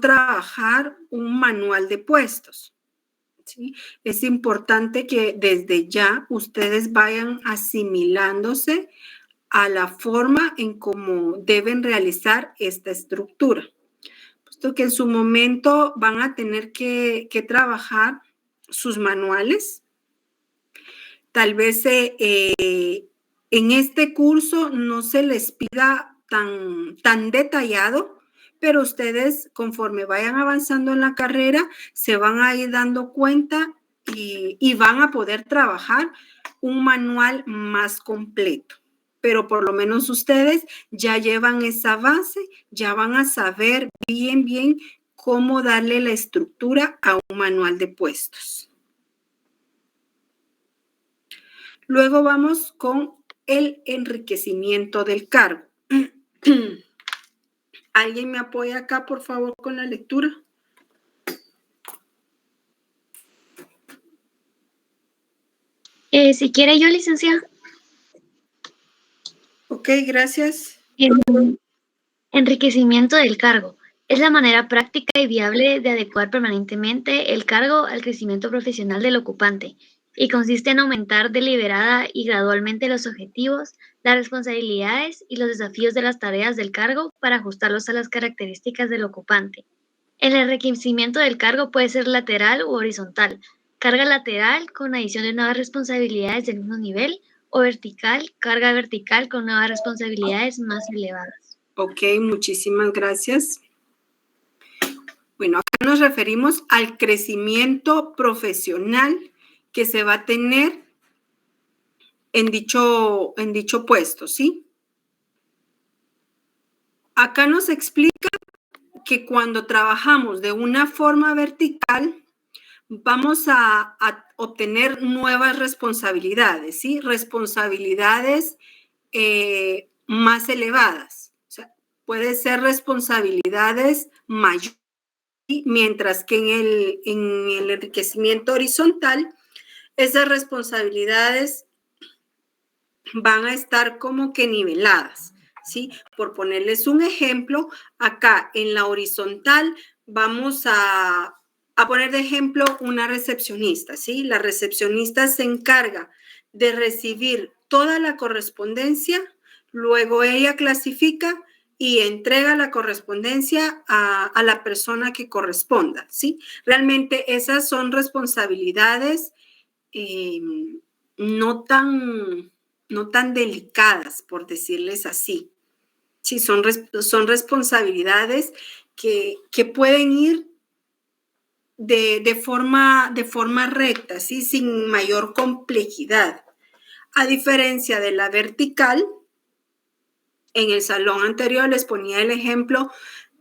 trabajar un manual de puestos. ¿Sí? Es importante que desde ya ustedes vayan asimilándose a la forma en cómo deben realizar esta estructura. Puesto que en su momento van a tener que trabajar sus manuales. Tal vez en este curso no se les pida tan detallado, pero ustedes conforme vayan avanzando en la carrera se van a ir dando cuenta y van a poder trabajar un manual más completo. Pero por lo menos ustedes ya llevan esa base, ya van a saber bien cómo darle la estructura a un manual de puestos. Luego vamos con el enriquecimiento del cargo. ¿Alguien me apoya acá, por favor, con la lectura? Si quiere yo, licenciada. Ok, gracias. Enriquecimiento del cargo. Es la manera práctica y viable de adecuar permanentemente el cargo al crecimiento profesional del ocupante y consiste en aumentar deliberada y gradualmente los objetivos, las responsabilidades y los desafíos de las tareas del cargo para ajustarlos a las características del ocupante. El enriquecimiento del cargo puede ser lateral u horizontal. Carga lateral con adición de nuevas responsabilidades del mismo nivel o vertical, carga vertical con nuevas responsabilidades más elevadas. Ok, muchísimas gracias. Bueno, acá nos referimos al crecimiento profesional que se va a tener en dicho puesto, ¿sí? acá nos explica que cuando trabajamos de una forma vertical, vamos a obtener nuevas responsabilidades, ¿sí? Responsabilidades más elevadas. O sea, puede ser responsabilidades mayores, mientras que en el enriquecimiento horizontal, esas responsabilidades van a estar como que niveladas, ¿sí? Por ponerles un ejemplo, acá en la horizontal vamos a poner de ejemplo una recepcionista, ¿sí? La recepcionista se encarga de recibir toda la correspondencia, luego ella clasifica y entrega la correspondencia a la persona que corresponda, ¿sí? Realmente esas son responsabilidades no tan delicadas, por decirles así. Sí, son responsabilidades que pueden ir de forma recta, ¿sí? Sin mayor complejidad. A diferencia de la vertical, en el salón anterior les ponía el ejemplo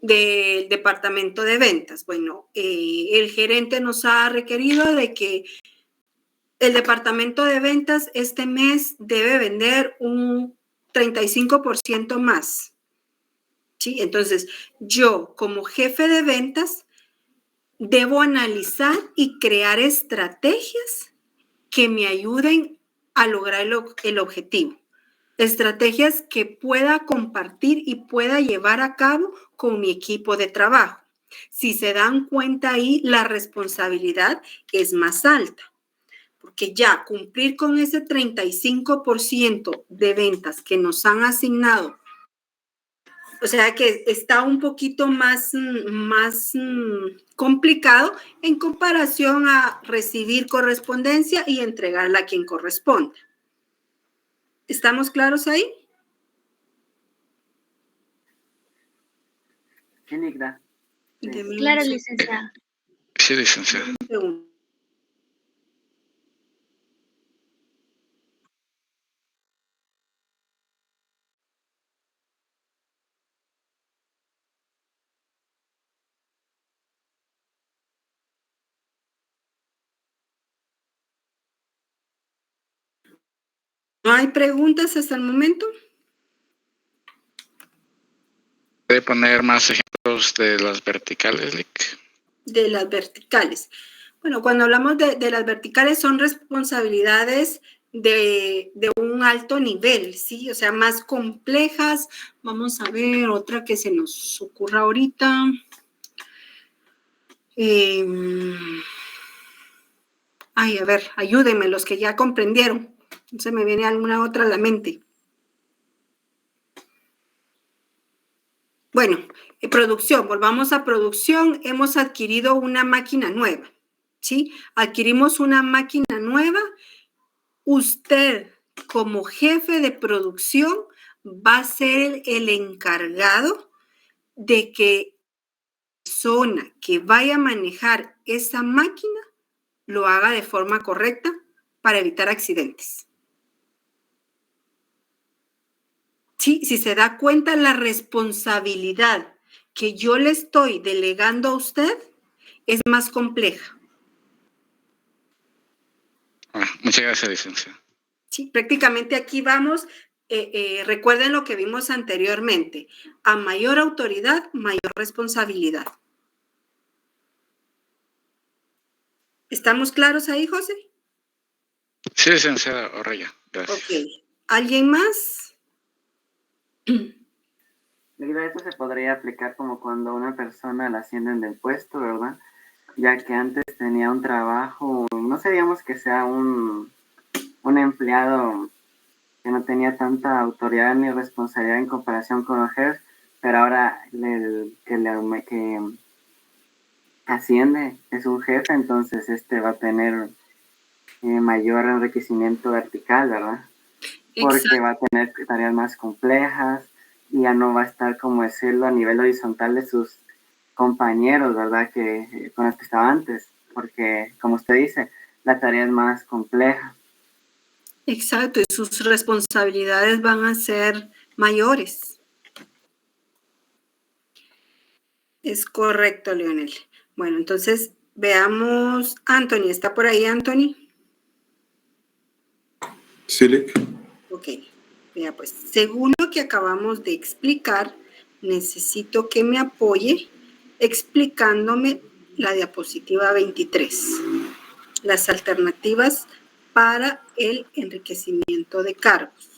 del departamento de ventas. Bueno, el gerente nos ha requerido de que el departamento de ventas este mes debe vender un 35% más. ¿Sí? Entonces, yo como jefe de ventas debo analizar y crear estrategias que me ayuden a lograr el objetivo. Estrategias que pueda compartir y pueda llevar a cabo con mi equipo de trabajo. Si se dan cuenta ahí, la responsabilidad es más alta. Porque ya cumplir con ese 35% de ventas que nos han asignado, o sea que está un poquito más complicado en comparación a recibir correspondencia y entregarla a quien corresponda. ¿Estamos claros ahí? Sí, Nigda. Claro, licenciada. Sí, licenciada. ¿No hay preguntas hasta el momento? ¿Puede poner más ejemplos de las verticales, Lic? De las verticales. Bueno, cuando hablamos de las verticales son responsabilidades de un alto nivel, ¿sí? O sea, más complejas. Vamos a ver otra que se nos ocurra ahorita. A ver, ayúdenme los que ya comprendieron. No se me viene alguna otra a la mente. Bueno, producción, volvamos a producción. Hemos adquirido una máquina nueva, ¿sí? Adquirimos una máquina nueva. Usted, como jefe de producción, va a ser el encargado de que la persona que vaya a manejar esa máquina lo haga de forma correcta para evitar accidentes. Sí, si se da cuenta, la responsabilidad que yo le estoy delegando a usted es más compleja. Muchas gracias, licenciada. Sí, prácticamente aquí vamos, recuerden lo que vimos anteriormente, a mayor autoridad, mayor responsabilidad. ¿Estamos claros ahí, José? Sí, licenciada Orraya, gracias. Ok. ¿Alguien más? Esto se podría aplicar como cuando a una persona la ascienden del puesto, ¿verdad? Ya que antes tenía un trabajo, no sé, digamos que sea un empleado que no tenía tanta autoridad ni responsabilidad en comparación con los jefes, pero ahora que asciende es un jefe, entonces va a tener mayor enriquecimiento vertical, ¿verdad? Porque Exacto. va a tener tareas más complejas y ya no va a estar, como decirlo, a nivel horizontal de sus compañeros, ¿verdad? Que con los que estaba antes, porque, como usted dice, la tarea es más compleja. Exacto, y sus responsabilidades van a ser mayores. Es correcto, Leonel. Bueno, entonces veamos, Anthony, ¿está por ahí, Anthony? Sí, Lick. Ok, vea pues, según lo que acabamos de explicar, necesito que me apoye explicándome la diapositiva 23, las alternativas para el enriquecimiento de cargos.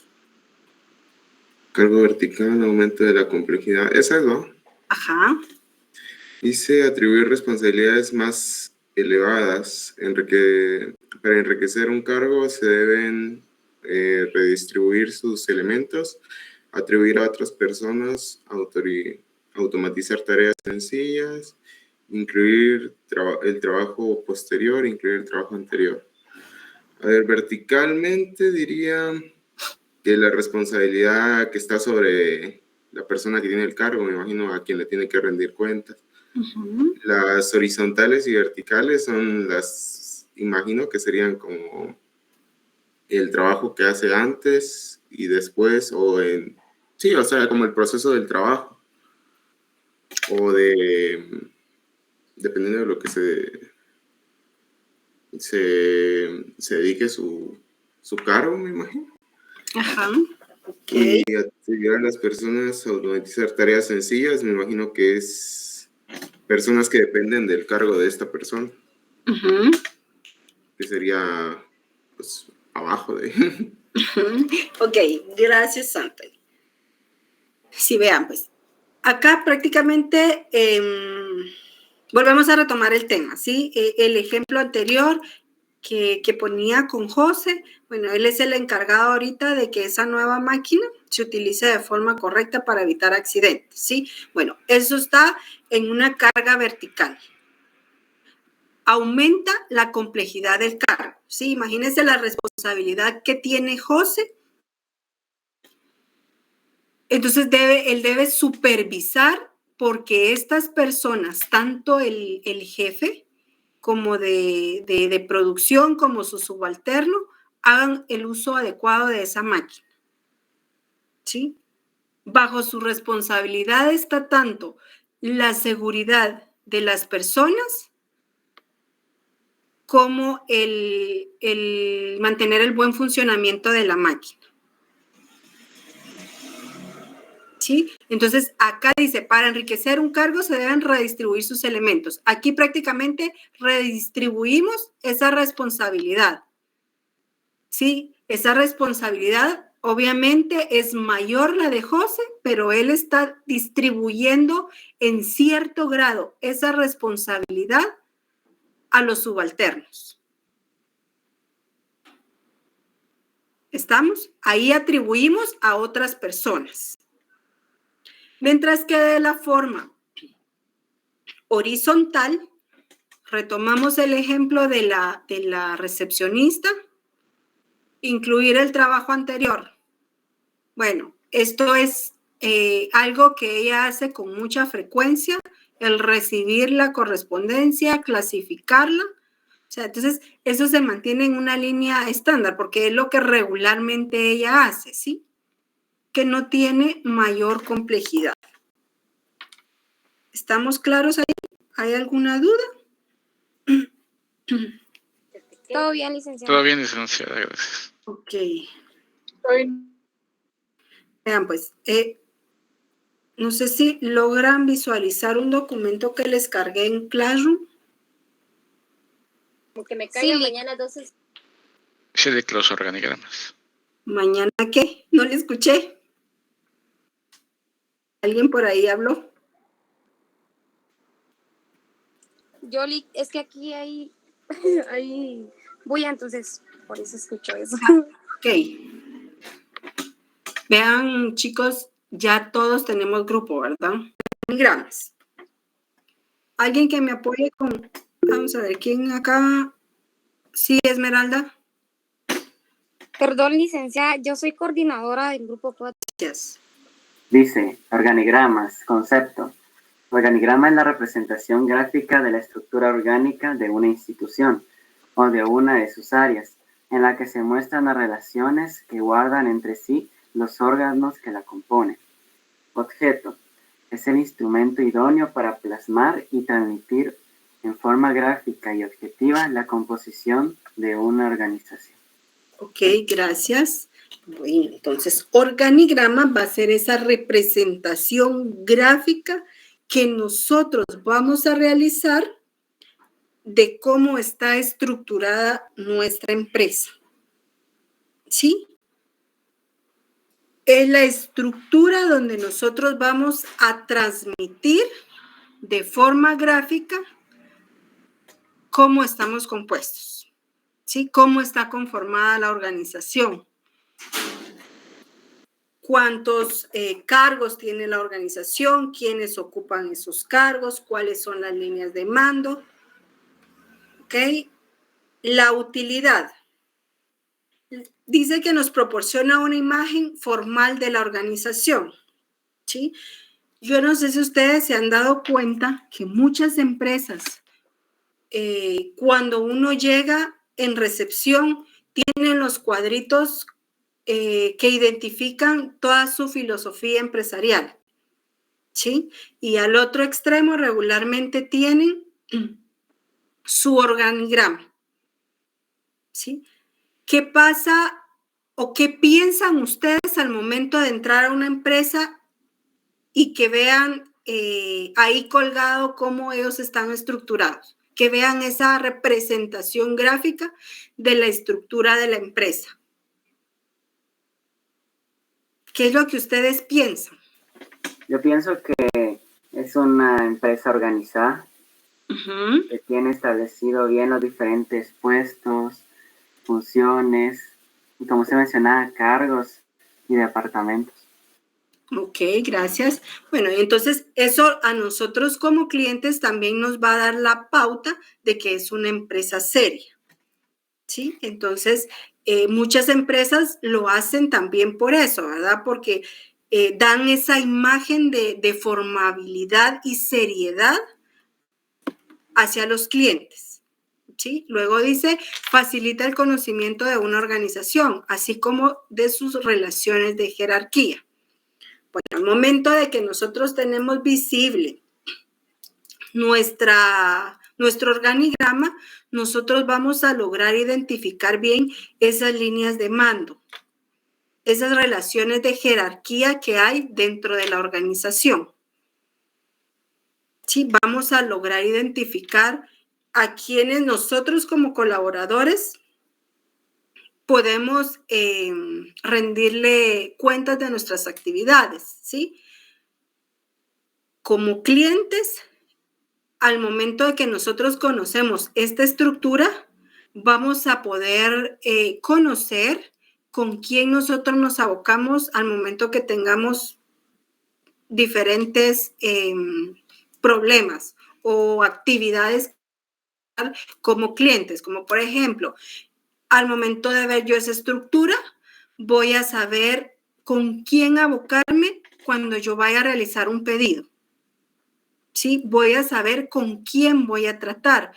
Cargo vertical, aumento de la complejidad. Esa es, ¿no? Ajá. Dice atribuir responsabilidades más elevadas. Para enriquecer un cargo se deben redistribuir sus elementos, atribuir a otras personas, automatizar tareas sencillas, incluir el trabajo posterior, incluir el trabajo anterior. A ver, verticalmente diría que la responsabilidad que está sobre la persona que tiene el cargo, me imagino a quien le tiene que rendir cuentas. Uh-huh. Las horizontales y verticales son las, imagino que serían como el trabajo que hace antes y después, sí, o sea, como el proceso del trabajo, o dependiendo de lo que se dedique su cargo, me imagino. Ajá. Okay. Y ayudar a las personas a automatizar tareas sencillas, me imagino que es personas que dependen del cargo de esta persona. Uh-huh. Que sería, pues, abajo de... Uh-huh. Ok, gracias, Anthony. Sí, vean, pues, acá prácticamente volvemos a retomar el tema, ¿sí? El ejemplo anterior que ponía con José, bueno, él es el encargado ahorita de que esa nueva máquina se utilice de forma correcta para evitar accidentes, ¿sí? Bueno, eso está en una carga vertical. Aumenta la complejidad del cargo, ¿sí? Imagínense la responsabilidad que tiene José. Entonces él debe supervisar porque estas personas, tanto el jefe como de producción, como su subalterno, hagan el uso adecuado de esa máquina. ¿Sí? Bajo su responsabilidad está tanto la seguridad de las personas como el mantener el buen funcionamiento de la máquina. ¿Sí? Entonces, acá dice, para enriquecer un cargo se deben redistribuir sus elementos. Aquí prácticamente redistribuimos esa responsabilidad. ¿Sí? Esa responsabilidad obviamente es mayor la de José, pero él está distribuyendo en cierto grado esa responsabilidad a los subalternos. ¿Estamos? Ahí atribuimos a otras personas. Mientras que de la forma horizontal, retomamos el ejemplo de la recepcionista, incluir el trabajo anterior. Bueno, esto es algo que ella hace con mucha frecuencia, el recibir la correspondencia, clasificarla. O sea, entonces eso se mantiene en una línea estándar porque es lo que regularmente ella hace, ¿sí? Que no tiene mayor complejidad. ¿Estamos claros ahí? ¿Hay alguna duda? Todo bien, licenciada. Todo bien, licenciada, gracias. Ok. Vean, pues, no sé si logran visualizar un documento que les cargué en Classroom. Como que me caiga mañana, entonces. Sí, de los organigramas. ¿Mañana qué? No le escuché. ¿Alguien por ahí habló? Es que aquí hay bulla, entonces por eso escucho eso. Ok. Vean, chicos, ya todos tenemos grupo, ¿verdad? Organigramas. ¿Alguien que me apoye con... Vamos a ver, ¿quién acá? Sí, Esmeralda. Perdón, licenciada, yo soy coordinadora del grupo 4. Gracias. Dice, organigramas, concepto. Organigrama es la representación gráfica de la estructura orgánica de una institución o de una de sus áreas, en la que se muestran las relaciones que guardan entre sí los órganos que la componen. Objeto. es el instrumento idóneo para plasmar y transmitir en forma gráfica y objetiva la composición de una organización. Ok, gracias. Bueno, entonces, organigrama va a ser esa representación gráfica que nosotros vamos a realizar de cómo está estructurada nuestra empresa. ¿Sí? Es la estructura donde nosotros vamos a transmitir de forma gráfica cómo estamos compuestos, ¿sí? Cómo está conformada la organización. Cuántos cargos tiene la organización, quiénes ocupan esos cargos, cuáles son las líneas de mando. ¿Ok? La utilidad. Dice que nos proporciona una imagen formal de la organización. ¿Sí? Yo no sé si ustedes se han dado cuenta que muchas empresas, cuando uno llega en recepción, tienen los cuadritos que identifican toda su filosofía empresarial, ¿sí? Y al otro extremo regularmente tienen su organigrama, ¿sí? ¿Qué pasa o qué piensan ustedes al momento de entrar a una empresa y que vean ahí colgado cómo ellos están estructurados? Que vean esa representación gráfica de la estructura de la empresa. ¿Qué es lo que ustedes piensan? Yo pienso que es una empresa organizada, que tiene establecido bien los diferentes puestos, funciones, y como se mencionaba, cargos y departamentos. Ok, gracias. Bueno, entonces eso a nosotros como clientes también nos va a dar la pauta de que es una empresa seria. ¿Sí? Entonces, muchas empresas lo hacen también por eso, ¿verdad? Porque dan esa imagen de formabilidad y seriedad hacia los clientes. ¿Sí? Luego dice, facilita el conocimiento de una organización, así como de sus relaciones de jerarquía. Bueno, al momento de que nosotros tenemos visible nuestro organigrama, nosotros vamos a lograr identificar bien esas líneas de mando, esas relaciones de jerarquía que hay dentro de la organización. Sí, vamos a lograr identificar a quienes nosotros como colaboradores podemos rendirle cuentas de nuestras actividades, ¿sí? Como clientes, al momento de que nosotros conocemos esta estructura, vamos a poder conocer con quién nosotros nos abocamos al momento que tengamos diferentes problemas o actividades como clientes, como por ejemplo, al momento de ver yo esa estructura, voy a saber con quién abocarme cuando yo vaya a realizar un pedido. ¿Sí? Voy a saber con quién voy a tratar.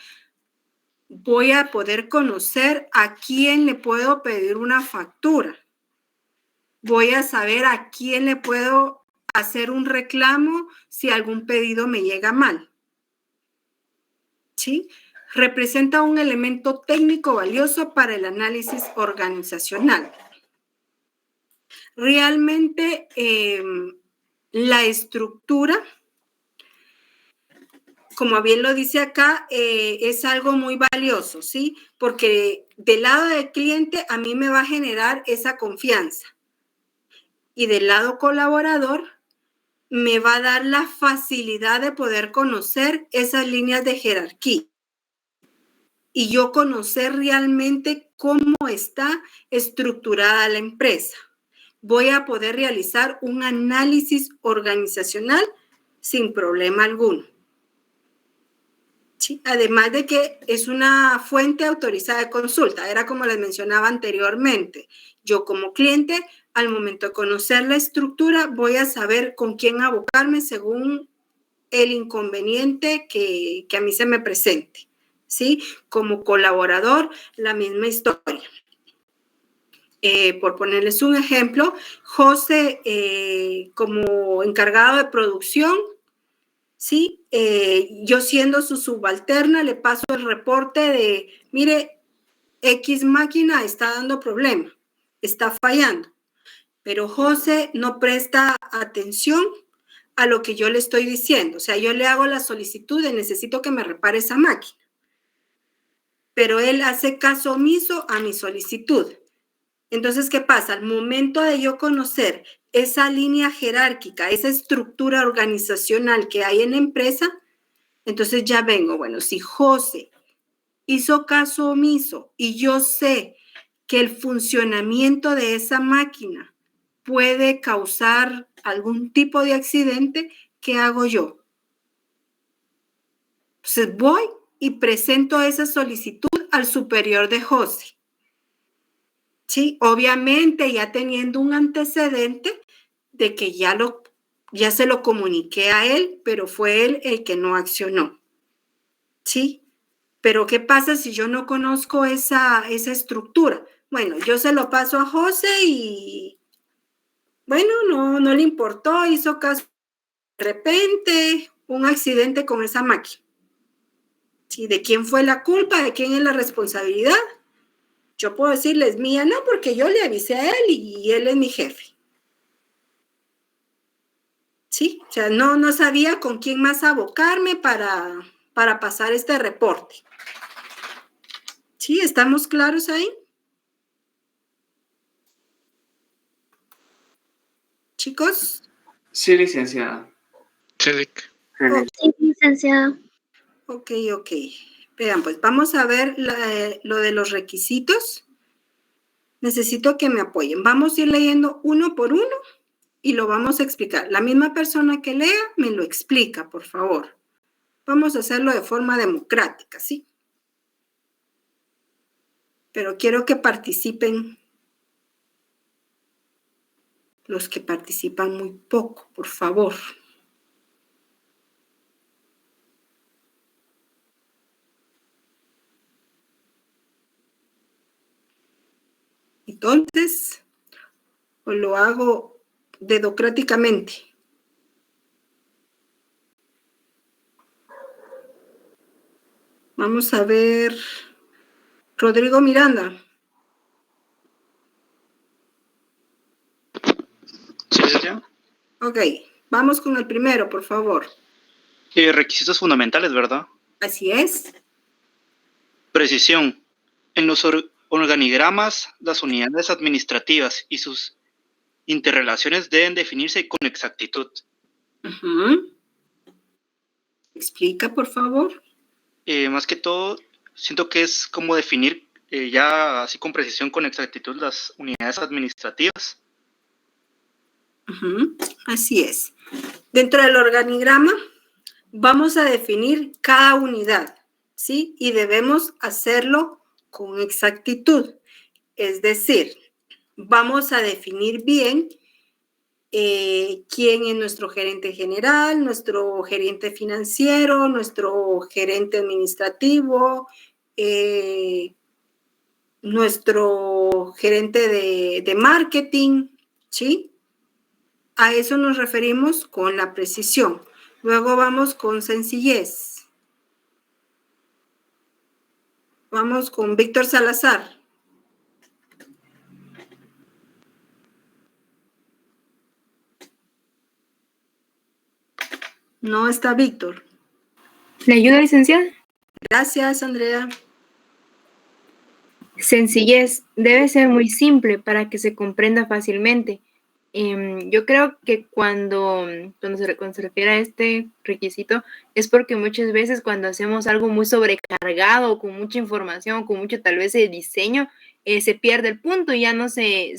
Voy a poder conocer a quién le puedo pedir una factura. Voy a saber a quién le puedo hacer un reclamo si algún pedido me llega mal. ¿Sí? Representa un elemento técnico valioso para el análisis organizacional. Realmente la estructura, como bien lo dice acá, es algo muy valioso, ¿sí? Porque del lado del cliente a mí me va a generar esa confianza. Y del lado colaborador me va a dar la facilidad de poder conocer esas líneas de jerarquía. Y yo conocer realmente cómo está estructurada la empresa. Voy a poder realizar un análisis organizacional sin problema alguno. ¿Sí? Además de que es una fuente autorizada de consulta, era como les mencionaba anteriormente. Yo como cliente, al momento de conocer la estructura, voy a saber con quién abocarme según el inconveniente que a mí se me presente. ¿Sí? Como colaborador, la misma historia. por ponerles un ejemplo, José como encargado de producción, ¿sí? Yo siendo su subalterna le paso el reporte de, mire, X máquina está dando problema, está fallando, pero José no presta atención a lo que yo le estoy diciendo. O sea, yo le hago la solicitud de necesito que me repare esa máquina, pero él hace caso omiso a mi solicitud. Entonces, ¿qué pasa? Al momento de yo conocer esa línea jerárquica, esa estructura organizacional que hay en la empresa, entonces ya vengo, bueno, si José hizo caso omiso y yo sé que el funcionamiento de esa máquina puede causar algún tipo de accidente, ¿qué hago yo? Entonces voy y presento esa solicitud al superior de José. Sí, obviamente ya teniendo un antecedente de que ya se lo comuniqué a él, pero fue él el que no accionó. ¿Sí? Pero ¿qué pasa si yo no conozco esa estructura? Bueno, yo se lo paso a José y bueno, no le importó, hizo caso. De repente, un accidente con esa máquina. ¿Sí? ¿De quién fue la culpa? ¿De quién es la responsabilidad? Yo puedo decirles mía, no, porque yo le avisé a él y él es mi jefe. ¿Sí? O sea, no sabía con quién más abocarme para pasar este reporte. ¿Sí? ¿Estamos claros ahí? ¿Chicos? Sí, licenciada. Sí, Sí, licenciada. Ok. Vean, pues vamos a ver lo de los requisitos. Necesito que me apoyen. Vamos a ir leyendo uno por uno y lo vamos a explicar. La misma persona que lea me lo explica, por favor. Vamos a hacerlo de forma democrática, ¿sí? Pero quiero que participen los que participan muy poco, por favor. Entonces, pues lo hago democráticamente. Vamos a ver. Rodrigo Miranda. Sí, licenciada. Ok, vamos con el primero, por favor. Requisitos fundamentales, ¿verdad? Así es. Precisión. En los organigramas, las unidades administrativas y sus interrelaciones deben definirse con exactitud. Explica, por favor. Más que todo, siento que es como definir ya así con precisión, con exactitud, las unidades administrativas. Así es. Dentro del organigrama vamos a definir cada unidad, ¿sí? Y debemos hacerlo con exactitud. Es decir, vamos a definir bien quién es nuestro gerente general, nuestro gerente financiero, nuestro gerente administrativo, nuestro gerente de marketing, ¿sí? A eso nos referimos con la precisión. Luego vamos con sencillez. Vamos con Víctor Salazar. No está Víctor. ¿Le ayuda, licenciada? Gracias, Andrea. Sencillez. Debe ser muy simple para que se comprenda fácilmente. Yo creo que cuando se refiere a este requisito es porque muchas veces cuando hacemos algo muy sobrecargado, con mucha información, con mucho tal vez de diseño, se pierde el punto y ya no se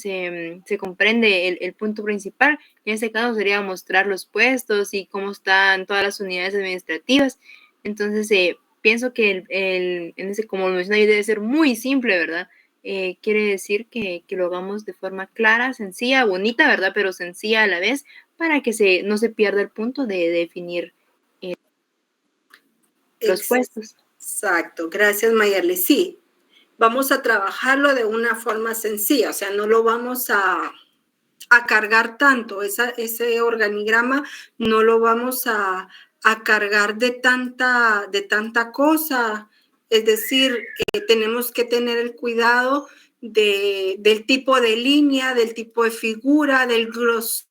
comprende el punto principal. En este caso sería mostrar los puestos y cómo están todas las unidades administrativas. Entonces, pienso que como lo mencioné, debe ser muy simple, ¿verdad? Quiere decir que lo hagamos de forma clara, sencilla, bonita, ¿verdad? Pero sencilla a la vez, para que no se pierda el punto de definir los puestos. Exacto, gracias, Mayerly. Sí, vamos a trabajarlo de una forma sencilla, o sea, no lo vamos a cargar tanto, ese organigrama no lo vamos a cargar de tanta cosa, es decir, tenemos que tener el cuidado del tipo de línea, del tipo de figura, del grosor,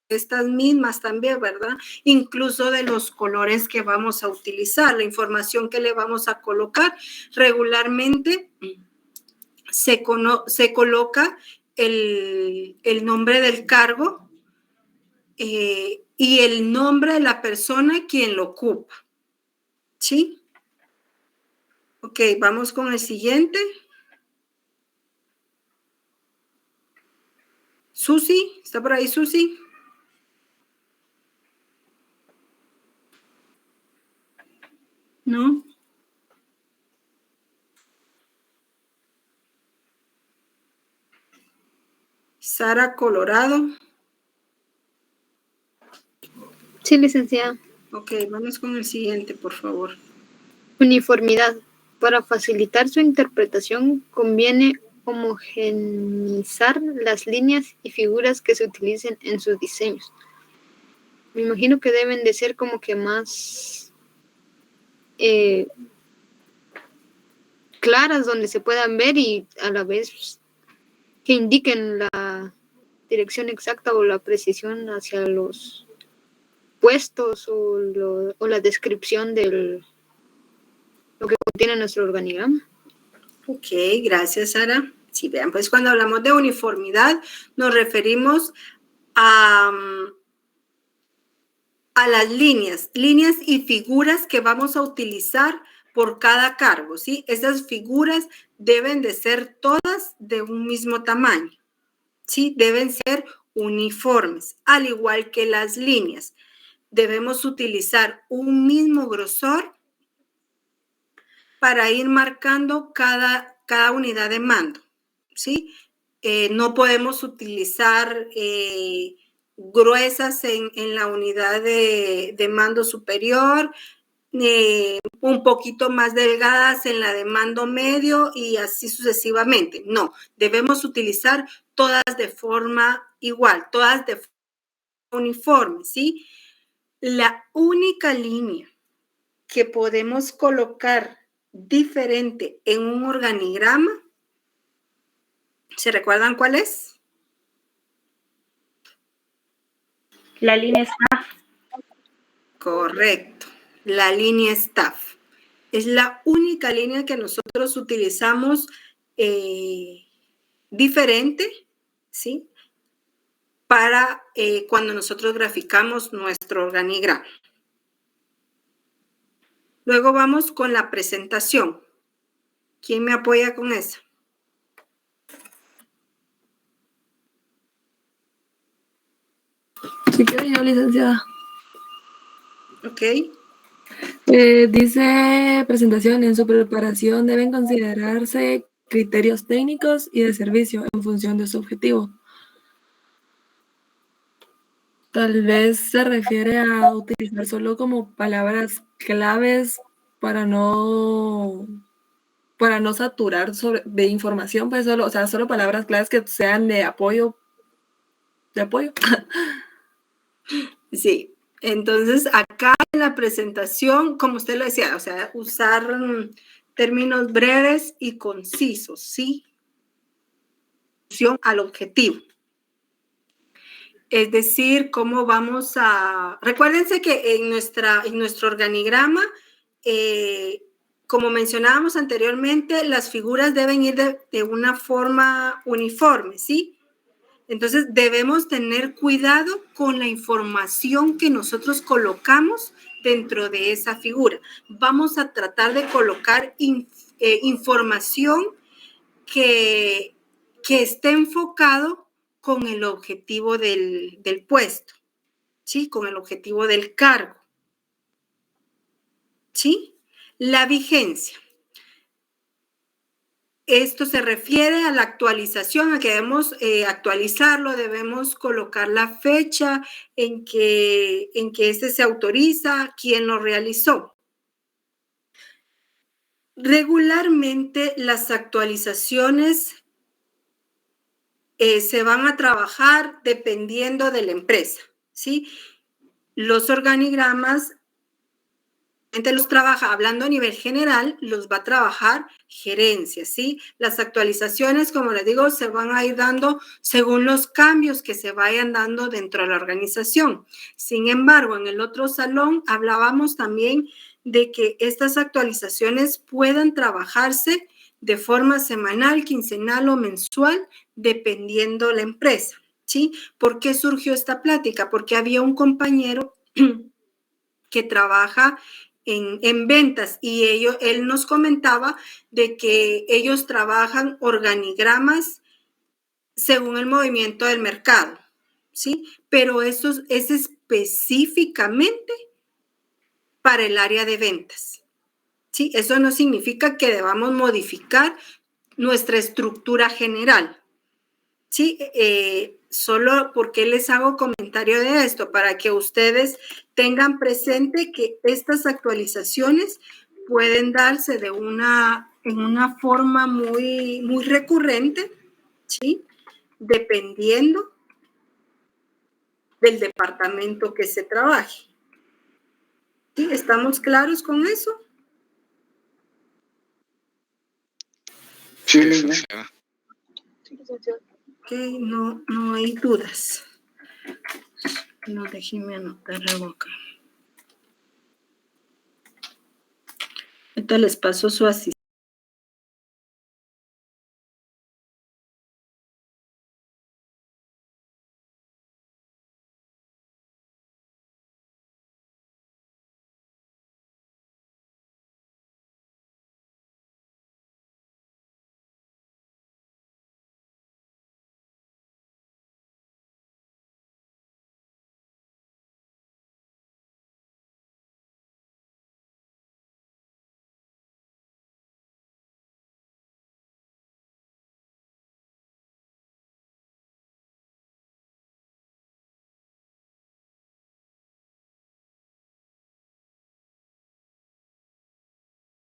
estas mismas también, ¿verdad? Incluso de los colores que vamos a utilizar, la información que le vamos a colocar. Regularmente se coloca el nombre del cargo y el nombre de la persona quien lo ocupa. ¿Sí? Ok, vamos con el siguiente. Susi, ¿está por ahí Susi? ¿No? Sara Colorado. Sí, licenciada. Ok, vamos con el siguiente, por favor. Uniformidad. Para facilitar su interpretación conviene homogeneizar las líneas y figuras que se utilicen en sus diseños. Me imagino que deben de ser como que más claras, donde se puedan ver y a la vez que indiquen la dirección exacta o la precisión hacia los puestos o la descripción de lo que contiene nuestro organigrama. Ok, gracias, Sara. Sí, vean, pues cuando hablamos de uniformidad nos referimos a las líneas y figuras que vamos a utilizar por cada cargo, ¿sí? Esas figuras deben de ser todas de un mismo tamaño, ¿sí? Deben ser uniformes, al igual que las líneas. Debemos utilizar un mismo grosor para ir marcando cada unidad de mando, ¿sí? No podemos utilizar gruesas en la unidad de mando superior, un poquito más delgadas en la de mando medio y así sucesivamente. No, debemos utilizar todas de forma igual, todas de forma uniforme, ¿sí? La única línea que podemos colocar diferente en un organigrama, ¿se recuerdan cuál es? La línea staff. Correcto, la línea staff. Es la única línea que nosotros utilizamos diferente, ¿sí? Para cuando nosotros graficamos nuestro organigrama. Luego vamos con la presentación. ¿Quién me apoya con esa? Sí, quiero yo, licenciada. Ok. Dice presentación, en su preparación deben considerarse criterios técnicos y de servicio en función de su objetivo. Tal vez se refiere a utilizar solo como palabras claves para no saturar de información, pues solo, o sea, solo palabras claves que sean de apoyo. Sí, entonces acá en la presentación, como usted lo decía, o sea, usar términos breves y concisos, ¿sí? Al objetivo. Es decir, cómo vamos a... Recuérdense que en nuestro organigrama, como mencionábamos anteriormente, las figuras deben ir de una forma uniforme, ¿sí? Entonces, debemos tener cuidado con la información que nosotros colocamos dentro de esa figura. Vamos a tratar de colocar información que esté enfocado con el objetivo del puesto, ¿sí? Con el objetivo del cargo, ¿sí? La vigencia. Esto se refiere a la actualización, a que debemos actualizarlo, debemos colocar la fecha en que este se autoriza, quién lo realizó. regularmente las actualizaciones se van a trabajar dependiendo de la empresa, ¿sí? Los organigramas, los trabaja, hablando a nivel general, los va a trabajar gerencia, ¿sí? Las actualizaciones, como les digo, se van a ir dando según los cambios que se vayan dando dentro de la organización. Sin embargo, en el otro salón hablábamos también de que estas actualizaciones puedan trabajarse de forma semanal, quincenal o mensual, dependiendo la empresa, ¿sí? ¿Por qué surgió esta plática? Porque había un compañero que trabaja en ventas y él nos comentaba de que ellos trabajan organigramas según el movimiento del mercado, ¿sí? Pero eso es específicamente para el área de ventas, ¿sí? Eso no significa que debamos modificar nuestra estructura general, ¿sí? Solo porque les hago comentario de esto, para que ustedes tengan presente que estas actualizaciones pueden darse en una forma muy, muy recurrente, ¿sí? Dependiendo del departamento que se trabaje. ¿Sí? ¿Estamos claros con eso? Sí, Ok, no hay dudas. No, déjenme anotar la boca. Ahorita les paso su asistencia.